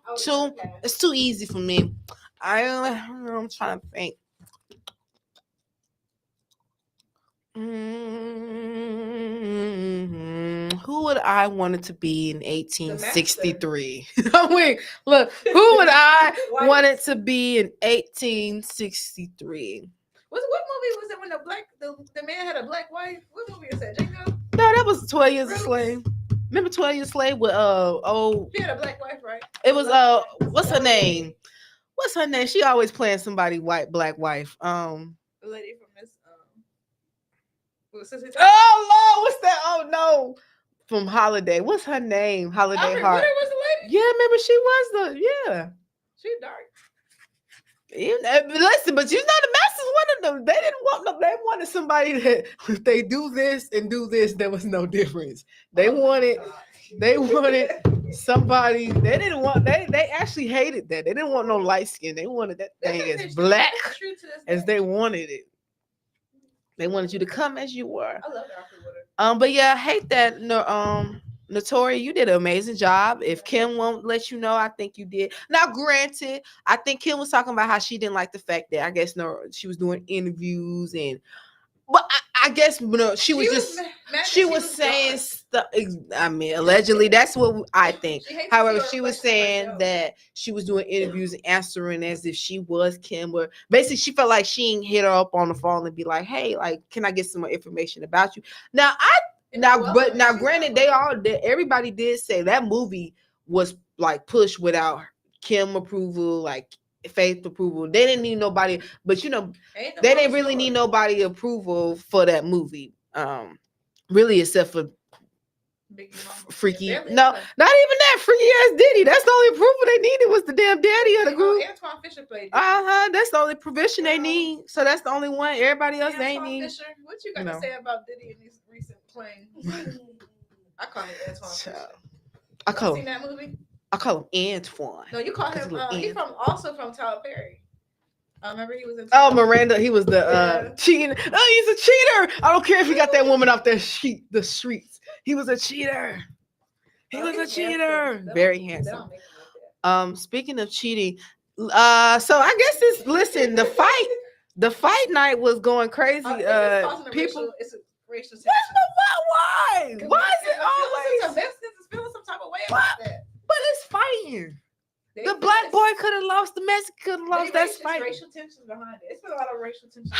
it's too easy for me. I'm trying to think. Who would I wanted to be in The master. 1863? Wait, look, who would I Like, wanted to be in 1863? what movie was it when the man had a black wife? What movie is that? Django? No, that was 12 Years a Really? Slave. Remember 12 Years a Slave with He had a black wife, right? it was what's her name? What's her name? She always playing somebody black wife. The lady from this Oh Lord, what's that? Oh no. From Holiday. What's her name? Holiday Alfred Hart. Woodard was the lady. Yeah, remember she was yeah. She's dark. Listen, but you know the masters wanted them. They didn't want them. They wanted somebody that if they do this and do this, there was no difference. They wanted somebody. They didn't want. They actually hated that. They didn't want no light skin. They wanted that thing as black as they wanted it. They wanted you to come as you were. I love Alfred Woodard. But yeah, I hate that. No, Notori, you did an amazing job. If Kim won't let you know, I think you did. Now, granted, I think Kim was talking about how she didn't like the fact that I guess she was doing interviews but I guess she was saying stuff. I mean, allegedly, that's what I think. However, she was saying that she was doing interviews and answering as if she was Kim, or basically she felt like she ain't hit her up on the phone and be like, "Hey, like, can I get some more information about you?" Now, granted, everybody did say that movie was like pushed without Kim approval, like Faith approval. They didn't need nobody, but they didn't really need nobody approval for that movie. Really, except for Freaky. No, not even that freaky ass Diddy. That's the only approval they needed was the damn daddy of the group. Antoine Fisher played. That's the only provision they need. So that's the only one. Everybody else they need. Fisher, what you got to say about Diddy in these recent claims? I call him Antoine Fisher. I call him. Seen that movie? I call him Antoine. No, you call him. He's also from Tyler Perry. I remember he was in. Miranda. He was the cheating. Oh, he's a cheater. I don't care if he got that woman off the streets. He was a cheater. He was a cheater. Very handsome. Speaking of cheating, so I guess listen. The fight night was going crazy. People. It's a racial. Why? Why is it always? Mexicans is feeling some type of way about that. But it's fighting. The black boy could have lost. The Mexican could have lost. That's fighting. Racial tensions behind it. It's been a lot of racial tensions.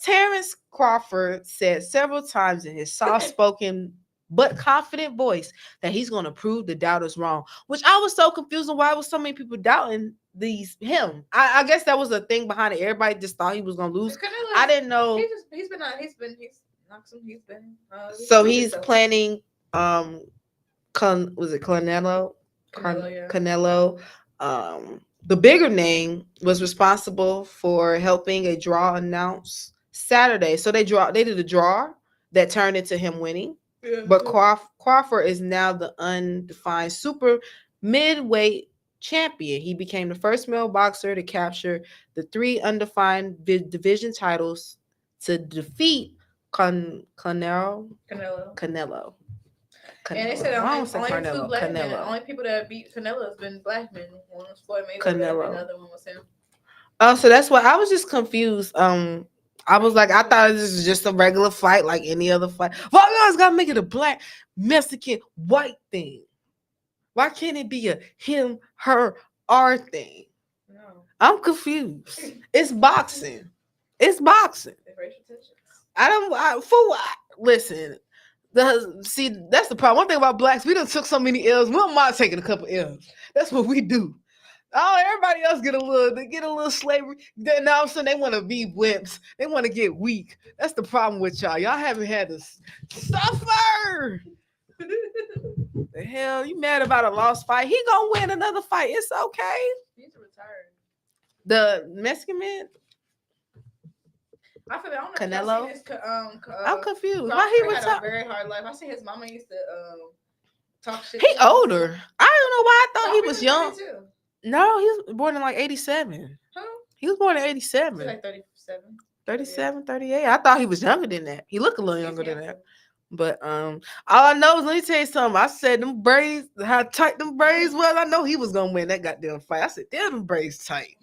Terrence Crawford said several times in his soft-spoken but confident voice that he's going to prove the doubters wrong. Which I was so confused on why was so many people doubting him. I guess that was a thing behind it. Everybody just thought he was going to lose. I didn't know. He's planning. Was it Canelo? Canelo. The bigger name was responsible for helping a draw announced Saturday. So they did a draw that turned into him winning. Yeah. But Crawford is now the undefined super midweight champion. He became the first male boxer to capture the 3 undefined division titles to defeat Canelo. And they said the only people that beat Canelo has been black men. One was Floyd Mayweather, and another one was him. Oh, so that's why I was just confused. I was like, I thought this was just a regular fight, like any other fight. Why you guys gotta make it a black, Mexican, white thing? Why can't it be a him, her, our thing? No. I'm confused. It's boxing. It's boxing. Listen. That's the problem. One thing about blacks, we done took so many L's. We don't mind taking a couple L's. That's what we do. Oh, everybody else get a little slavery. Then all of a sudden they want to be wimps. They want to get weak. That's the problem with y'all. Y'all haven't had to suffer. The hell, you mad about a lost fight? He gonna win another fight. It's okay. He's retired. The Mexican man. I feel like I don't know. Canelo. I'm confused. Why he had a very hard life. I see his mama used to talk shit. He older. I don't know why I thought he was young. No, he was born in like 87. Who? He was born in 87. He's like 37. 37, 38. I thought he was younger than that. He looked a little younger than that. But all I know is, let me tell you something. I said them braids, how tight them braids was. I know he was gonna win that goddamn fight. I said, damn, them braids tight.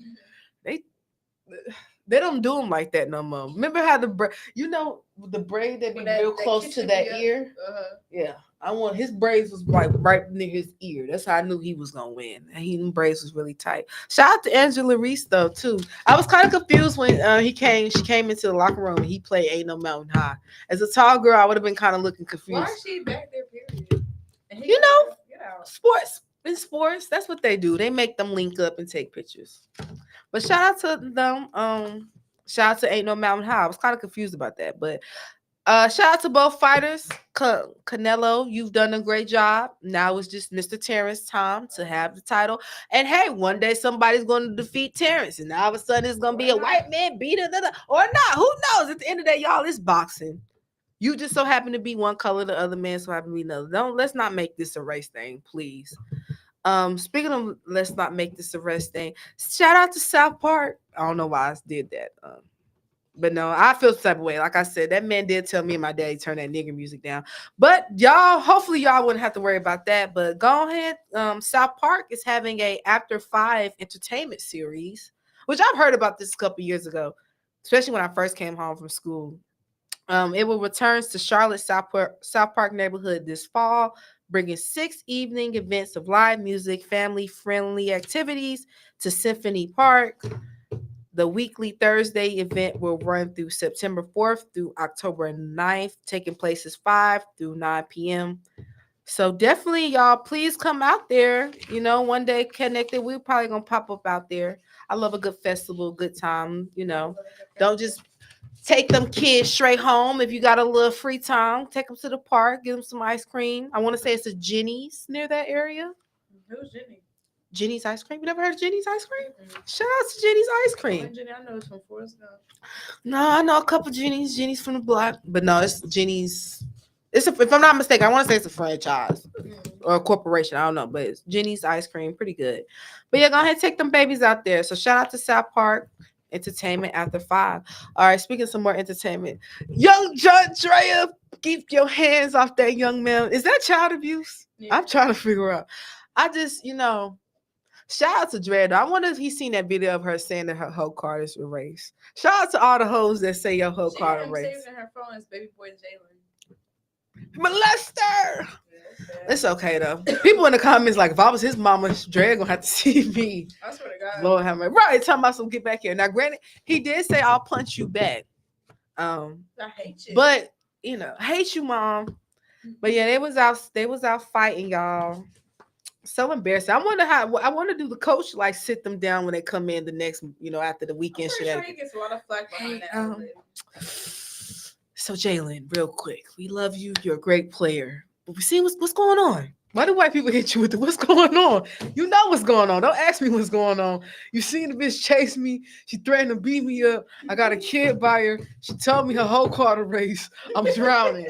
They don't do them like that no more. Remember how the braid that be real close to that ear? Yeah. I want his braids was like right near his ear. That's how I knew he was gonna win. And them braids was really tight. Shout out to Angela Reese though too. I was kind of confused when she came into the locker room and he played Ain't No Mountain High. As a tall girl, I would have been kind of looking confused. Why is she back there? Period. And you know, sports in sports, that's what they do. They make them link up and take pictures. But shout out to them. Shout out to Ain't No Mountain High. I was kind of confused about that, but shout out to both fighters. Canelo, you've done a great job. Now it's just Mr. Terrence time to have the title. And hey, one day somebody's going to defeat Terrence, and all of a sudden it's going to be a white man beater, or not. Who knows? At the end of the day, y'all, it's boxing. You just so happen to be one color, the other man so happen to be another. Let's not make this a race thing, please. Speaking of let's not make this a race thing, shout out to South Park. I don't know why I did that. But no, I feel the type of way. Like I said, that man did tell me and my daddy turn that nigger music down. But y'all, hopefully y'all wouldn't have to worry about that. But go ahead. South Park is having a After 5 entertainment series, which I've heard about this a couple years ago, especially when I first came home from school. It will return to Charlotte South Park neighborhood this fall, bringing 6 evening events of live music, family-friendly activities to Symphony Park. The weekly Thursday event will run through September 4th through October 9th, taking places 5 through 9 p.m. So definitely, y'all, please come out there. One day Konnected, we're probably going to pop up out there. I love a good festival, good time. Don't just take them kids straight home. If you got a little free time, take them to the park, give them some ice cream. I want to say it's a Jenny's near that area. Who's Jenny? Jenny's ice cream. You never heard of Jenny's ice cream? Mm-hmm. Shout out to Jenny's ice cream. Jenny, I know it's from Forest Gump. No, I know a couple Jenny's. Jenny's from the block, but no, it's Jenny's. If I'm not mistaken, I want to say it's a franchise or a corporation. I don't know, but it's Jenny's ice cream, pretty good. But yeah, go ahead and take them babies out there. So shout out to South Park Entertainment After 5. All right, speaking of some more entertainment, young John Drea, keep your hands off that young man. Is that child abuse? Yeah. I'm trying to figure out. I just, shout out to Drea. I wonder if he's seen that video of her saying that her whole card is erased. Shout out to all the hoes that say your whole card erased. Saving her phone as baby boy Jalen. Molester. It's okay though. People in the comments like, if I was his mama, Dre gonna have to see me. I swear to God. Lord have mercy. Right, talking about some get back here. Now, granted, he did say I'll punch you back. I hate you. But hate you, mom. But yeah, they was out fighting, y'all. So embarrassing. I want to do the coach like sit them down when they come in the next, after the weekend. I'm sure he gets a lot of flack behind that. So Jalen, real quick, we love you. You're a great player. But we see what's going on. Why do white people hit you with what's going on? You know what's going on. Don't ask me what's going on. You seen the bitch chase me. She threatened to beat me up. I got a kid by her. She told me her whole car to race. I'm drowning.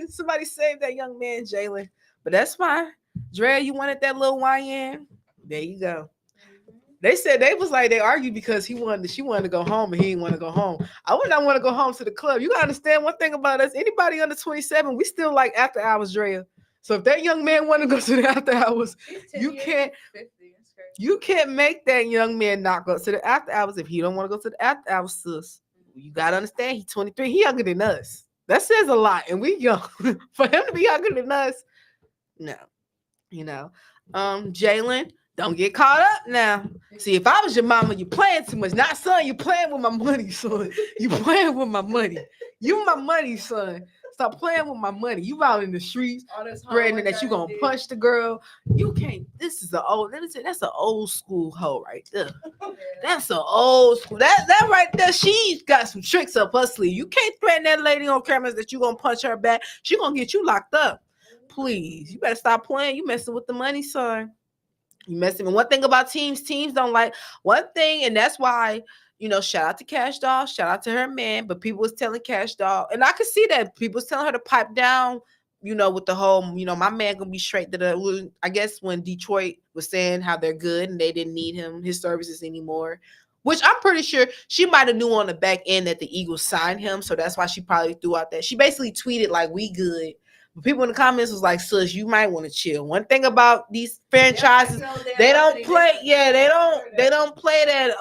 Somebody save that young man, Jalen. But that's fine. Dre, you wanted that little YN? There you go. They said they argued because she wanted to go home and he didn't want to go home. I would not want to go home to the club. You gotta understand one thing about us. Anybody under 27, we still like after hours, Drea. So if that young man want to go to the after hours, you can't make that young man not go to the after hours if he don't want to go to the after hours, sis. You gotta understand he's 23. He younger than us. That says a lot, and we young. For him to be younger than us, no. Jalen, don't get caught up now. See, if I was your mama, you playing too much. Not son, you playing with my money, son. You playing with my money. You my money, son. Stop playing with my money. You out in the streets, spreading that you gonna punch the girl. You can't. This is that's an old school hoe right there. That's an old school. That right there, she's got some tricks up her sleeve. You can't threaten that lady on cameras that you gonna punch her back. She gonna get you locked up. Please, you better stop playing. You messing with the money, son. You messing. And one thing about teams don't like one thing, and that's why shout out to Cash Doll, shout out to her man. But people was telling Cash Doll, and I could see that people was telling her to pipe down. With the whole, my man gonna be straight to the. I guess when Detroit was saying how they're good and they didn't need his services anymore, which I'm pretty sure she might have knew on the back end that the Eagles signed him, so that's why she probably threw out that. She basically tweeted like, "We good." But people in the comments was like, sis, you might want to chill. One thing about these franchises, they don't play. Yeah, they don't play that.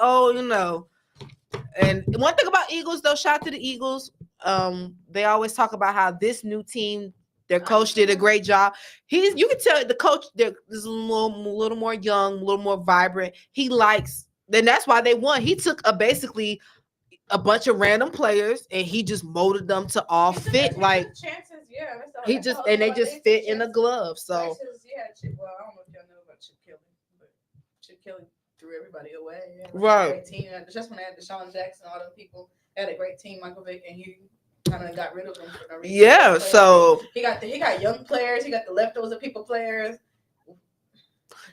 And one thing about Eagles, though, shout out to the Eagles. They always talk about how this new team, their coach did a great job. You can tell the coach is a little more young, a little more vibrant. He likes, then that's why they won. He took basically a bunch of random players and he just molded them to all fit. Like chances, yeah. he just and they just fit in the glove. So yeah, well, I don't know if y'all know about Chip Kelly, but Chip Kelly threw everybody away. Yeah, right. Great team. Just when they had Deshaun Jackson, all them people had a great team. Michael Vick, and he kind of got rid of them for no reason. Yeah, so he got young players. He got the leftovers of people players.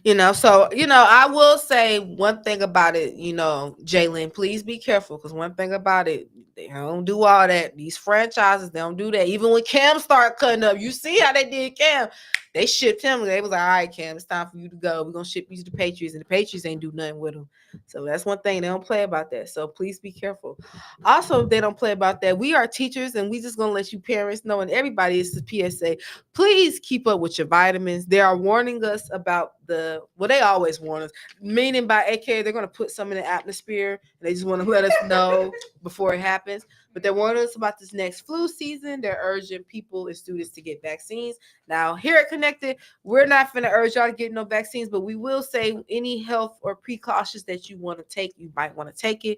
So I will say one thing about it. Jalen, please be careful, because one thing about it, they don't do all that. These franchises, they don't do that. Even when Cam started cutting up, you see how they did Cam. They shipped him. They was like, all right, Cam, it's time for you to go. We're gonna ship you to the Patriots, and the Patriots ain't do nothing with him. So that's one thing, they don't play about that. So please be careful. Also, if they don't play about that, we are teachers, and we just gonna let you parents know, and everybody, is the PSA. Please keep up with your vitamins. They are warning us about they always warn us, meaning by AK, they're going to put some in the atmosphere, and they just want to let us know before it happens. But they're warning us about this next flu season. They're urging people and students to get vaccines. Now, here at Konnected, we're not going to urge y'all to get no vaccines, but we will say any health or precautions that you want to take, you might want to take it.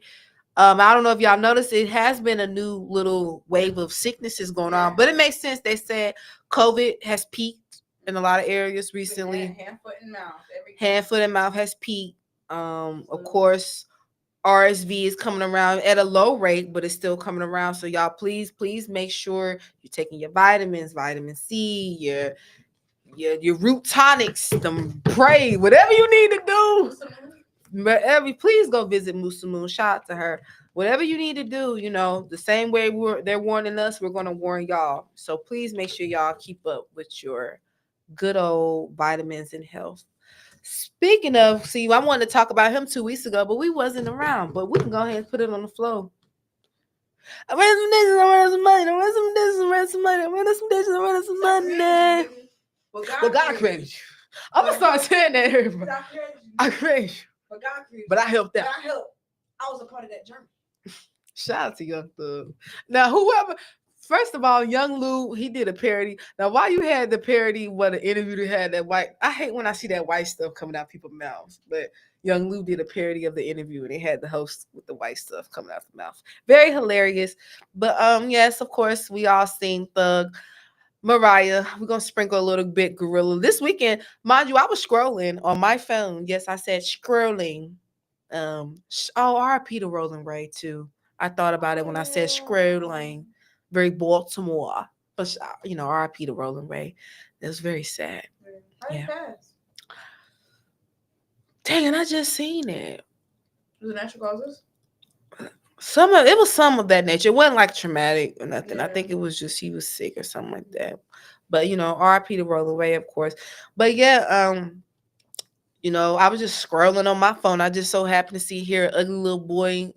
I don't know if y'all noticed, it has been a new little wave of sicknesses going on, but it makes sense. They said COVID has peaked in a lot of areas recently. Hand, foot, and mouth. Hand, foot, and mouth has peaked. Of course, RSV is coming around at a low rate, but it's still coming around. So y'all, please make sure you're taking your vitamins, vitamin C, your root tonics, them pray, whatever you need to do. But please go visit Musa Moon. Shout out to her. Whatever you need to do, the same way they're warning us, we're going to warn y'all. So please make sure y'all keep up with your good old vitamins and health. Speaking of, see, I wanted to talk about him 2 weeks ago, but we wasn't around. But we can go ahead and put it on the floor. I ran some dishes, I ran some money. I ran some dishes, I ran some money. I ran some dishes, I ran some money. Well, God created you. I'm going to start saying that here, bro. I created you. But God created you. But I helped out. I was a part of that journey. Shout out to Young Thug. Now, first of all, Young Lou, he did a parody. Now, why you had the parody, what an interview that had that white, I hate when I see that white stuff coming out people's mouths, but Young Lou did a parody of the interview, and they had the host with the white stuff coming out the mouth. Very hilarious. But yes, of course, we all seen Thug. Mariah, we're gonna sprinkle a little bit Gorilla. This weekend, mind you, I was scrolling on my phone. Yes, I said scrolling. RIP to Rolling Ray too. I thought about it when I said scrolling. Very Baltimore. But RIP to Rolling Ray. It was very sad. Yeah. Dang it, I just seen it. Was it natural causes? It was some of that nature. It wasn't like traumatic or nothing. Yeah. I think it was just he was sick or something like that. But RIP to Rolling Ray, of course. But yeah, I was just scrolling on my phone. I just so happened to see here ugly little boy,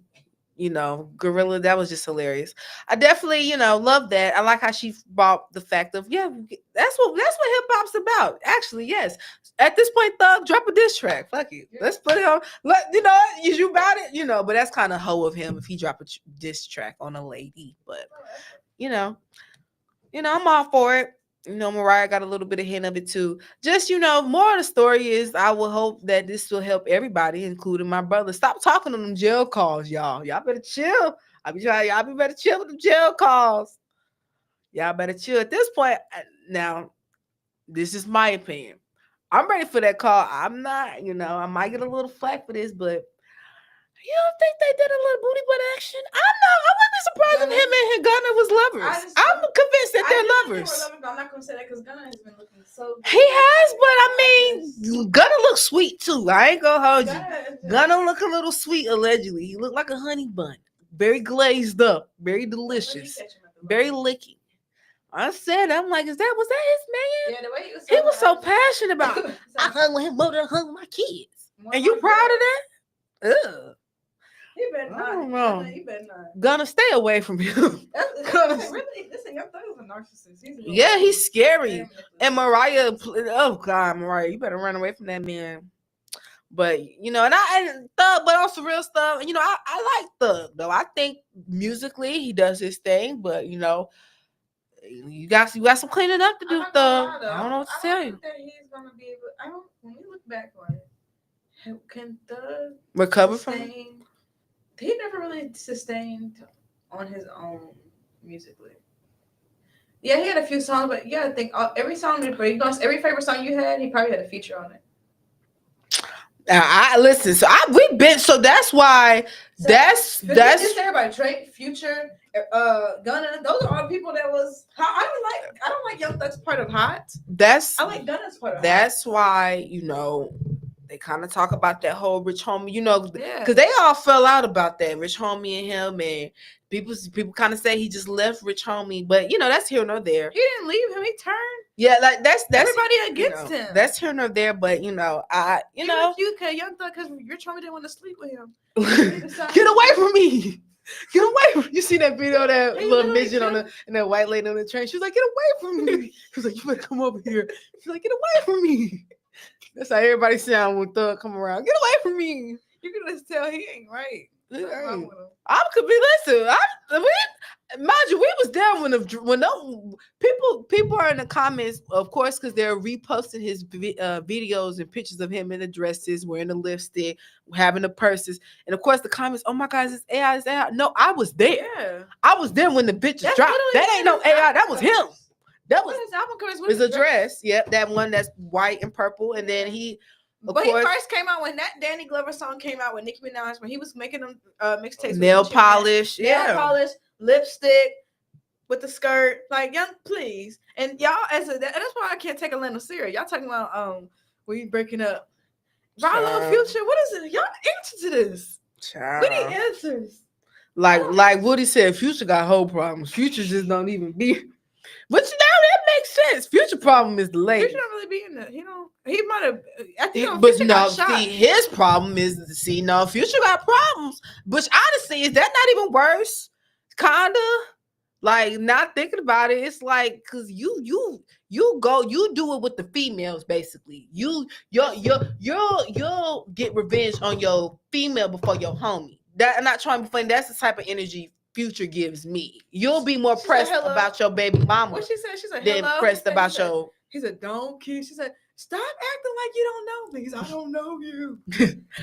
Gorilla. That was just hilarious. I definitely, love that. I like how she brought the fact of, that's what hip hop's about. Actually, yes. At this point, Thug, drop a diss track. Fuck it. Yeah. Let's put it on. Is you about it? But that's kind of hoe of him if he drop a diss track on a lady. But I'm all for it. Mariah got a little bit of hint of it too. Just, more of the story is I will hope that this will help everybody, including my brother. Stop talking on them jail calls, y'all. Y'all better chill. Y'all better chill with them jail calls. Y'all better chill. At this point, now, this is my opinion. I'm ready for that call. I'm not, I might get a little flack for this, but you don't think they did a little booty butt action? I wouldn't be surprised if him and Gunna was lovers. I'm convinced that they're lovers. I'm not going to say that because Gunna has been looking so good. He has, but I mean, Gunna looks sweet too. I ain't going to hold you. Gunna look a little sweet, allegedly. He looked like a honey bun. Very glazed up. Very delicious. Very licky. I said, I'm like, was that his man? Yeah, the way he was so passionate about it. I hung with him more than I hung with my kids. And you proud of that? Ugh. He better not. He better not. Gonna stay away from him. Really, this Young Thug is a narcissist. He's scary. And Mariah, oh God, Mariah, you better run away from that man. But and Thug, but on some real stuff, I like Thug though. I think musically he does his thing, but you got some cleaning up to I'm do, not gonna Thug. lie though. I don't know what to I don't tell you. think that he's gonna be able. I don't. When we look back on it, can Thug Recover from it? sustain? He never really sustained on his own musically. Yeah, he had a few songs, but you gotta think every song, every favorite song you had, he probably had a feature on it. I listen. So we've been. So that's why. So that's it's everybody. Drake, Future, Gunna. Those are all people that was. I don't like Young Thug's part of Hot. I like Gunna's part of Hot. That's why they kind of talk about that whole Rich Homie. Yeah. Because they all fell out about that Rich Homie and him, and people kind of say he just left Rich Homie, but that's here nor there. He didn't leave him. He turned. Yeah, like that's everybody against him. That's here nor there, but Even if you could Young Thug, because Rich Homie didn't want to sleep with him. Get away from me. Get away from you. See that video of that little midget and that white lady on the train? She was like, get away from me. She was like, you better come over here. She's like, get away from me. That's how everybody sound when Thug come around. Get away from me. You can just tell he ain't right. I could be mind you, we was there when people are in the comments, of course, because they're reposting his videos and pictures of him in the dresses, wearing the lipstick, having the purses, and of course the comments. Oh my God, it's AI, it's AI. No, I was there. Yeah. I was there when the bitches dropped. That ain't no AI. That was him. That was his album covers. It's a dress. Yep, that one that's white and purple, and then he. But he first came out when that Danny Glover song came out with Nicki Minaj, when he was making them mixtapes. Nail polish, lipstick with the skirt, like young, please. And y'all, that's why I can't take Atlanta serious. Y'all talking about we breaking up. Rallo, Future, what is it? Y'all answer to this. We need answers. Like Woody said, Future got whole problems. Future just don't even be. But that makes sense. Future problem is the lady. Future don't really be in it. He might have. His problem is Future got problems. Which honestly, is that not even worse? Kinda. Like, not thinking about it, it's like, cause you do it with the females, basically. You'll get revenge on your female before your homie. That, I'm not trying to be funny. That's the type of energy Future gives me. You'll be more pressed about your baby mama. What she said? She said, than pressed about your. He said, "Don't kiss." She said, "Stop acting like you don't know me, 'cause I don't know you."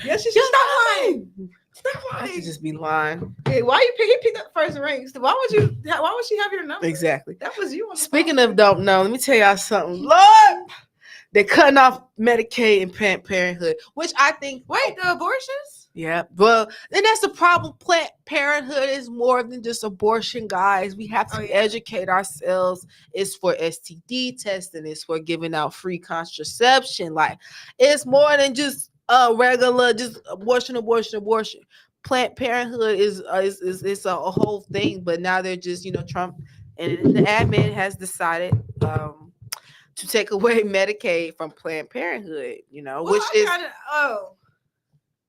Yeah, she said, "Stop lying. Stop lying." I should just be lying. Hey, why he picked up first ring? Why would she have your number? Exactly. That was you. Speaking of don't know, let me tell y'all something. Lord, they're cutting off Medicaid and Planned Parenthood, which I think. Wait, the abortions? Yeah, well, and that's the problem. Planned Parenthood is more than just abortion, guys. We have to educate ourselves. It's for STD testing. It's for giving out free contraception. Like, it's more than just regular, just abortion. Planned Parenthood is a whole thing. But now they're just, Trump and the admin has decided to take away Medicaid from Planned Parenthood. Which is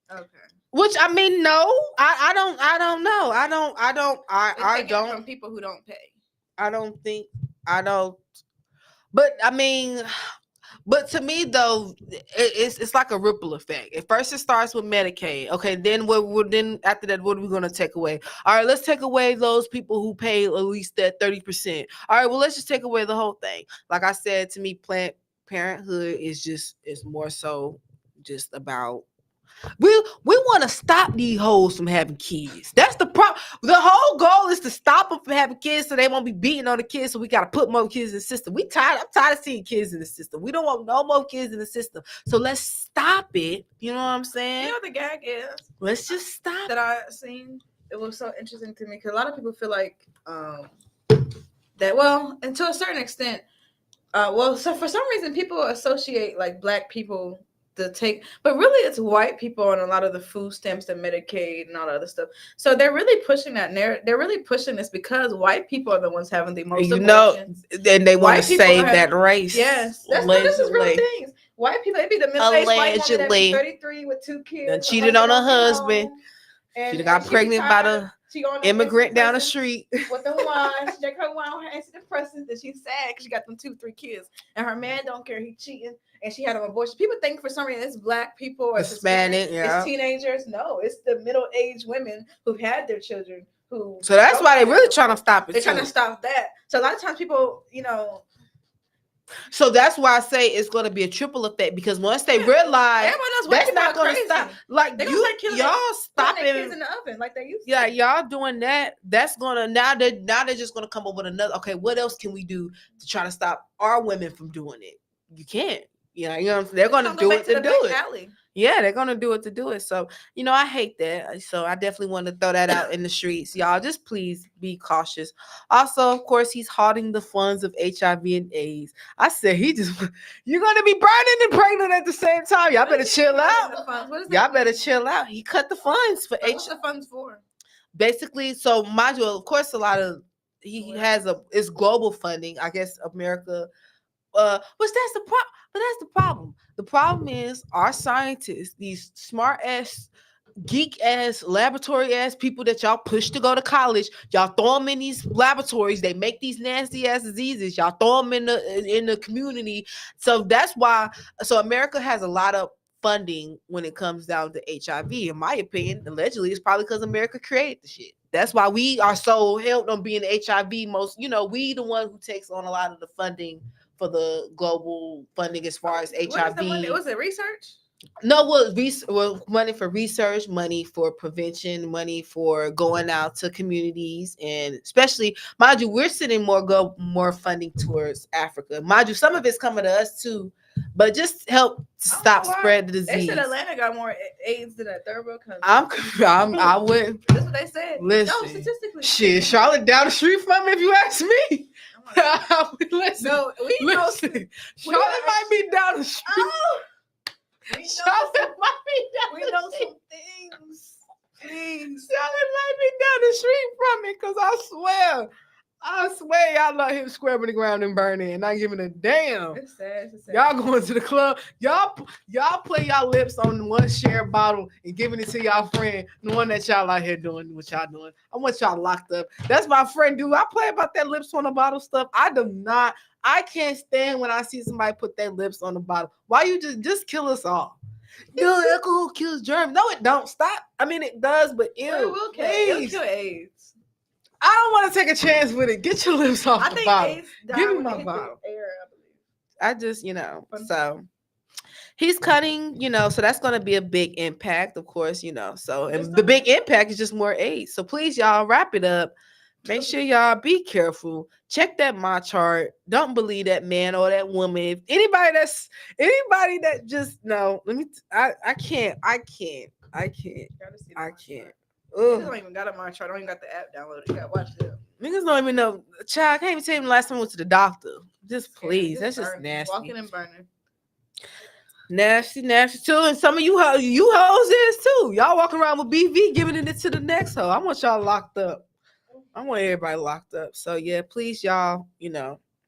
okay. Which I mean, no, I don't know. I don't from people who don't pay. But I mean, but to me though, it's like a ripple effect. At first, it starts with Medicaid. Okay, then then after that, what are we gonna take away? All right, let's take away those people who pay at least that 30%. All right, well, let's just take away the whole thing. Like I said, to me, Planned Parenthood is more so just about. We want to stop these hoes from having kids. That's the problem. The whole goal is to stop them from having kids so they won't be beating on the kids. So we got to put more kids in the system. I'm tired of seeing kids in the system. We don't want no more kids in the system. So let's stop it. You know what I'm saying? You know what the gag is? Let's just stop. That I seen. It was so interesting to me because a lot of people feel like that. Well, and to a certain extent, so for some reason people associate like black people but really it's white people on a lot of the food stamps and Medicaid and all that other stuff. So they're really pushing that narrative. They're really pushing this because white people are the ones having the most abortions. Then they want to save that race. Yes, this is real things. White people, it be the middle-aged white woman that be 33 with 2 kids. Then cheated on her husband. She got pregnant by the She on them Immigrant down the antidepressants street. with them wine. She drank her wine on her antidepressants, and she's sad because she got them 2, 3 kids, and her man don't care. He cheating, and she had an abortion. People think for some reason it's black people or it's Hispanic, Hispanic, yeah. it's teenagers. No, it's the middle-aged women who've had their children who. So that's don't why they have really no- trying to stop it. They're trying too. to stop that. So a lot of times people, So that's why I say it's going to be a triple effect because once they realize everyone knows white that's people not are going to crazy. stop, like They're gonna you, start killing y'all putting their kids stopping. in the oven like they used to. Yeah, y'all doing that. That's gonna now they're just gonna come up with another. Okay, what else can we do to try to stop our women from doing it? You can't. You know what I'm saying? They're gonna do it to do it. Alley. Yeah, they're gonna do it to do it. So, I hate that. So I definitely want to throw that out in the streets. Y'all just please be cautious. Also, of course, he's halting the funds of HIV and AIDS. I said you're gonna be burning and pregnant at the same time. Y'all better chill out. Y'all better chill out. He cut the funds for What's the funds for? Basically, so mind you, of course, a lot of he has it's global funding. I guess America which that's the problem. But that's the problem. The problem is our scientists, these smart ass, geek ass, laboratory ass people that y'all push to go to college, y'all throw them in these laboratories. They make these nasty ass diseases. Y'all throw them in the community. So that's why. So America has a lot of funding when it comes down to HIV. In my opinion, allegedly, it's probably because America created the shit. That's why we are so held on being HIV most. We the one who takes on a lot of the funding for the global funding as far as HIV. Was it research? No, money for research, money for prevention, money for going out to communities, and especially, mind you, we're sending more funding towards Africa. Mind you, some of it's coming to us too, but just help stop spread the disease. They said Atlanta got more AIDS than a third world country. I wouldn't. That's what they said. Listen, no, statistically, shit, Charlotte down the street from me, if you ask me. Listen, no, listen. Charlotte might be down the street. Oh, Charlotte might be down we know some things. Please. Charlotte might be down the street from me, because I swear y'all let him scrubbing the ground and burning and not giving a damn. It's sad. Y'all going to the club. Y'all play y'all lips on one shared bottle and giving it to y'all friend, the one that y'all out here doing what y'all doing. I want y'all locked up. That's my friend, dude. I play about that lips on the bottle stuff. I can't stand when I see somebody put their lips on the bottle. Why you just kill us all? Alcohol kills germs. No, it don't. Stop. I mean, it does, but ew. It will kill AIDS. I don't want to take a chance with it. Get your lips off the bottle. Give me my bottle. Air, I just, so he's cutting, so that's going to be a big impact, of course, so, and the big impact is just more AIDS. So please, y'all, wrap it up. Make sure y'all be careful. Check that my chart. Don't believe that man or that woman. If anybody that just I can't. Niggas don't even got a my chart. I don't even got the app downloaded. You gotta watch it. Niggas don't even know. Child, I can't even tell you the last time I went to the doctor. Just please. That's just nasty. Walking and burning. Nasty too. And some of you hoes is too. Y'all walking around with BV giving it to the next hoe. I want y'all locked up. I want everybody locked up. So yeah, please, y'all,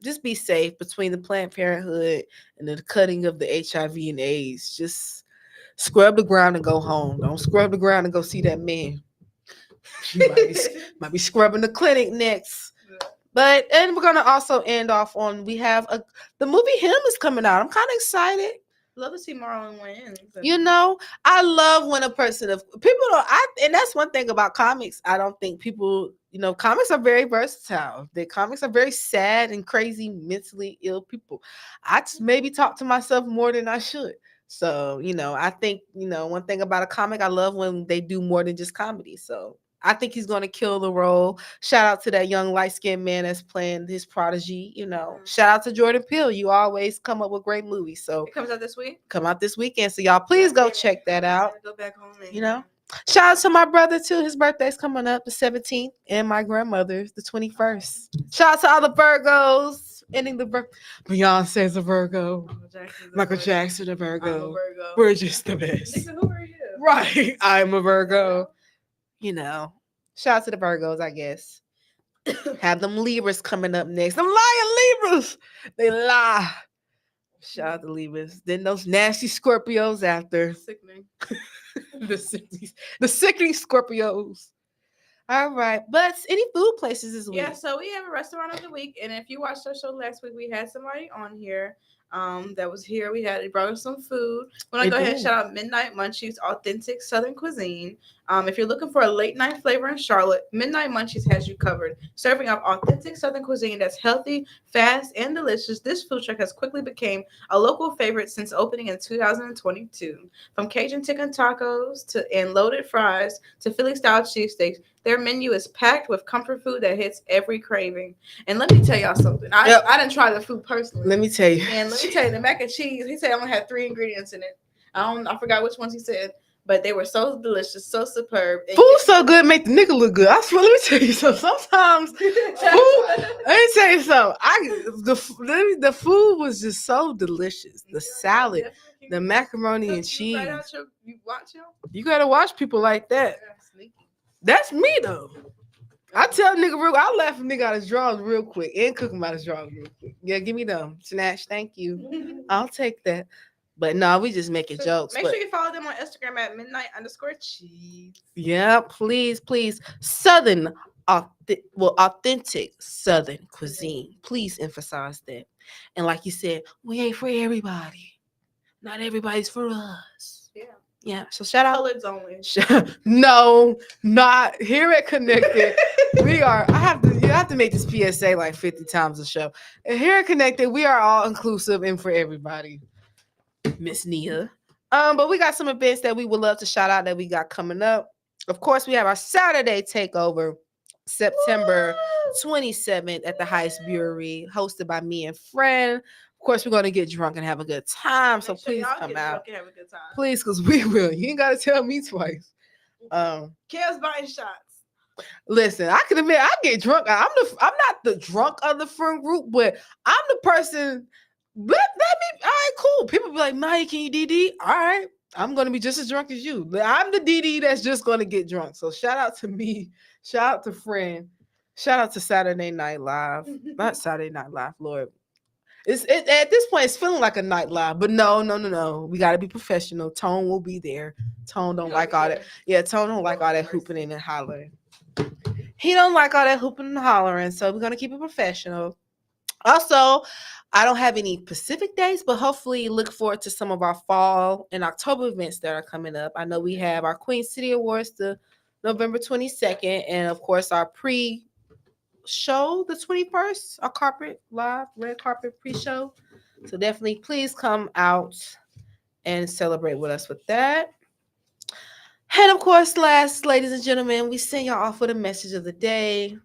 just be safe between the Planned Parenthood and the cutting of the HIV and AIDS. Just scrub the ground and go home. Don't scrub the ground and go see that man. You might be scrubbing the clinic next. And we're gonna also end off on the movie Him is coming out. I'm kind of excited. Love to see Marlon Wayans. I love when a person of people don't. And that's one thing about comics. I don't think people, comics are very versatile. The comics are very sad and crazy, mentally ill people. I just maybe talk to myself more than I should. So, I think, one thing about a comic, I love when they do more than just comedy. So I think he's going to kill the role. Shout out to that young light-skinned man that's playing his prodigy. Shout out to Jordan Peele. You always come up with great movies. So it comes out this week. Come out this weekend. So y'all, please go check that out. Go back home. Shout out to my brother too. His birthday's coming up the 17th, and my grandmother's the 21st. Shout out to all the Virgos. Ending the Beyonce's a Virgo. Michael Jackson a Virgo. We're just the best. Nigga, who are you? Right. I'm a Virgo. Shout out to the Virgos, I guess. Have them Libras coming up next. Them lying Libras. They lie. Shout out to Libras. Then those nasty Scorpios after. Sickening. the sickening Scorpios. All right. But any food places this Yeah, week? so we have a restaurant of the week, and if you watched our show last week, we had somebody on here that was here. They brought us some food. We want It to go ahead and did. shout out Midnight Munchies, authentic Southern cuisine. If you're looking for a late night flavor in Charlotte, Midnight Munchies has you covered. Serving up authentic Southern cuisine that's healthy, fast, and delicious, this food truck has quickly become a local favorite since opening in 2022. From Cajun chicken tacos to and loaded fries to Philly style cheesesteaks, their menu is packed with comfort food that hits every craving. And let me tell y'all something. Yep. I didn't try the food personally. Let me tell you. And let me tell you, the mac and cheese, he said only had 3 ingredients in it. I forgot which ones he said, but they were so delicious, so superb. And Food so good make the nigga look good. I swear, let me tell you something. Sometimes food. Let me tell you something. The food was just so delicious. The salad, the macaroni and cheese. You watch him? You gotta watch people like that. That's me though. I tell nigga real. I laugh a nigga out his drawers real quick and cook him out his drawers real quick. Yeah, give me them snatch. Thank you. I'll take that. But no, we just making jokes. Make but sure you follow them on Instagram at midnight_cheese. Yeah, please, please. Southern, authentic Southern cuisine. Please emphasize that. And like you said, we ain't for everybody. Not everybody's for us. Yeah. Yeah. So shout out. Coloreds only. No, not here at Konnected. We are. You have to make this PSA like 50 times a show. And here at Konnected, we are all inclusive and for everybody. Miss Nia. But we got some events that we would love to shout out that we got coming up. Of course, we have our Saturday takeover, September 27th at the Heist Brewery, hosted by me and friend. Of course, we're going to get drunk and have a good time. So please come out. Have a good time. Please, because we will. You ain't got to tell me twice. Kale's buying shots. Listen, I can admit I get drunk. I'm not the drunk of the friend group, but I'm the person. Let me. All right, cool. People be like, Maya, can you DD? All right, I'm gonna be just as drunk as you. I'm the DD that's just gonna get drunk. So shout out to me. Shout out to friend. Shout out to Saturday Night Live. Not Saturday Night Live, Lord. At this point, it's feeling like a night live, but no. We gotta be professional. Tone will be there. Tone don't like all that. Yeah, Tone don't like all that hooping and hollering. He don't like all that hooping and hollering, so we're gonna keep it professional. Also, I don't have any specific dates, but hopefully look forward to some of our fall and October events that are coming up. I know we have our Queen City Awards the November 22nd, and of course our pre-show the 21st, our red carpet pre-show. So definitely please come out and celebrate with us with that. And of course, ladies and gentlemen, we send y'all off with a message of the day.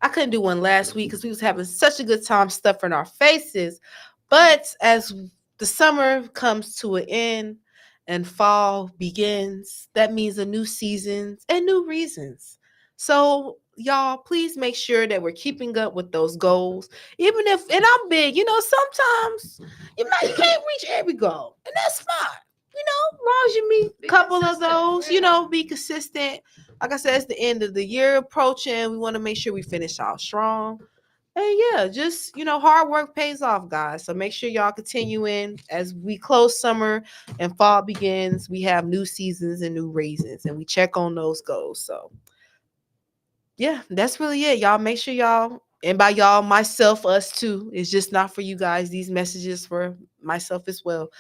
I couldn't do one last week because we was having such a good time stuffing our faces. But as the summer comes to an end and fall begins, that means a new seasons and new reasons. So y'all, please make sure that we're keeping up with those goals. Even if, and I'm big, sometimes you can't reach every goal, and that's fine. As long as you meet a couple of those, be consistent. Like I said, it's the end of the year approaching. We want to make sure we finish out strong. And yeah, just hard work pays off, guys. So make sure y'all continue in as we close summer and fall begins. We have new seasons and new reasons, and we check on those goals. So yeah, that's really it. Y'all make sure y'all, and by y'all, myself, us too. It's just not for you guys. These messages for myself as well.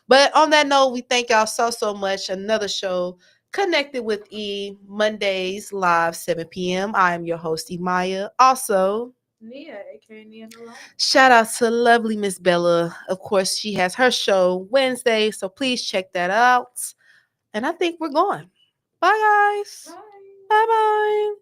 But on that note, we thank y'all so much. Another show, Konnected with E, Mondays live 7 p.m. I am your host, Imaya. Also, Nia, aka Nia Malone. Shout out to lovely Miss Bella. Of course, she has her show Wednesday, so please check that out. And I think we're going. Bye, guys. Bye. Bye.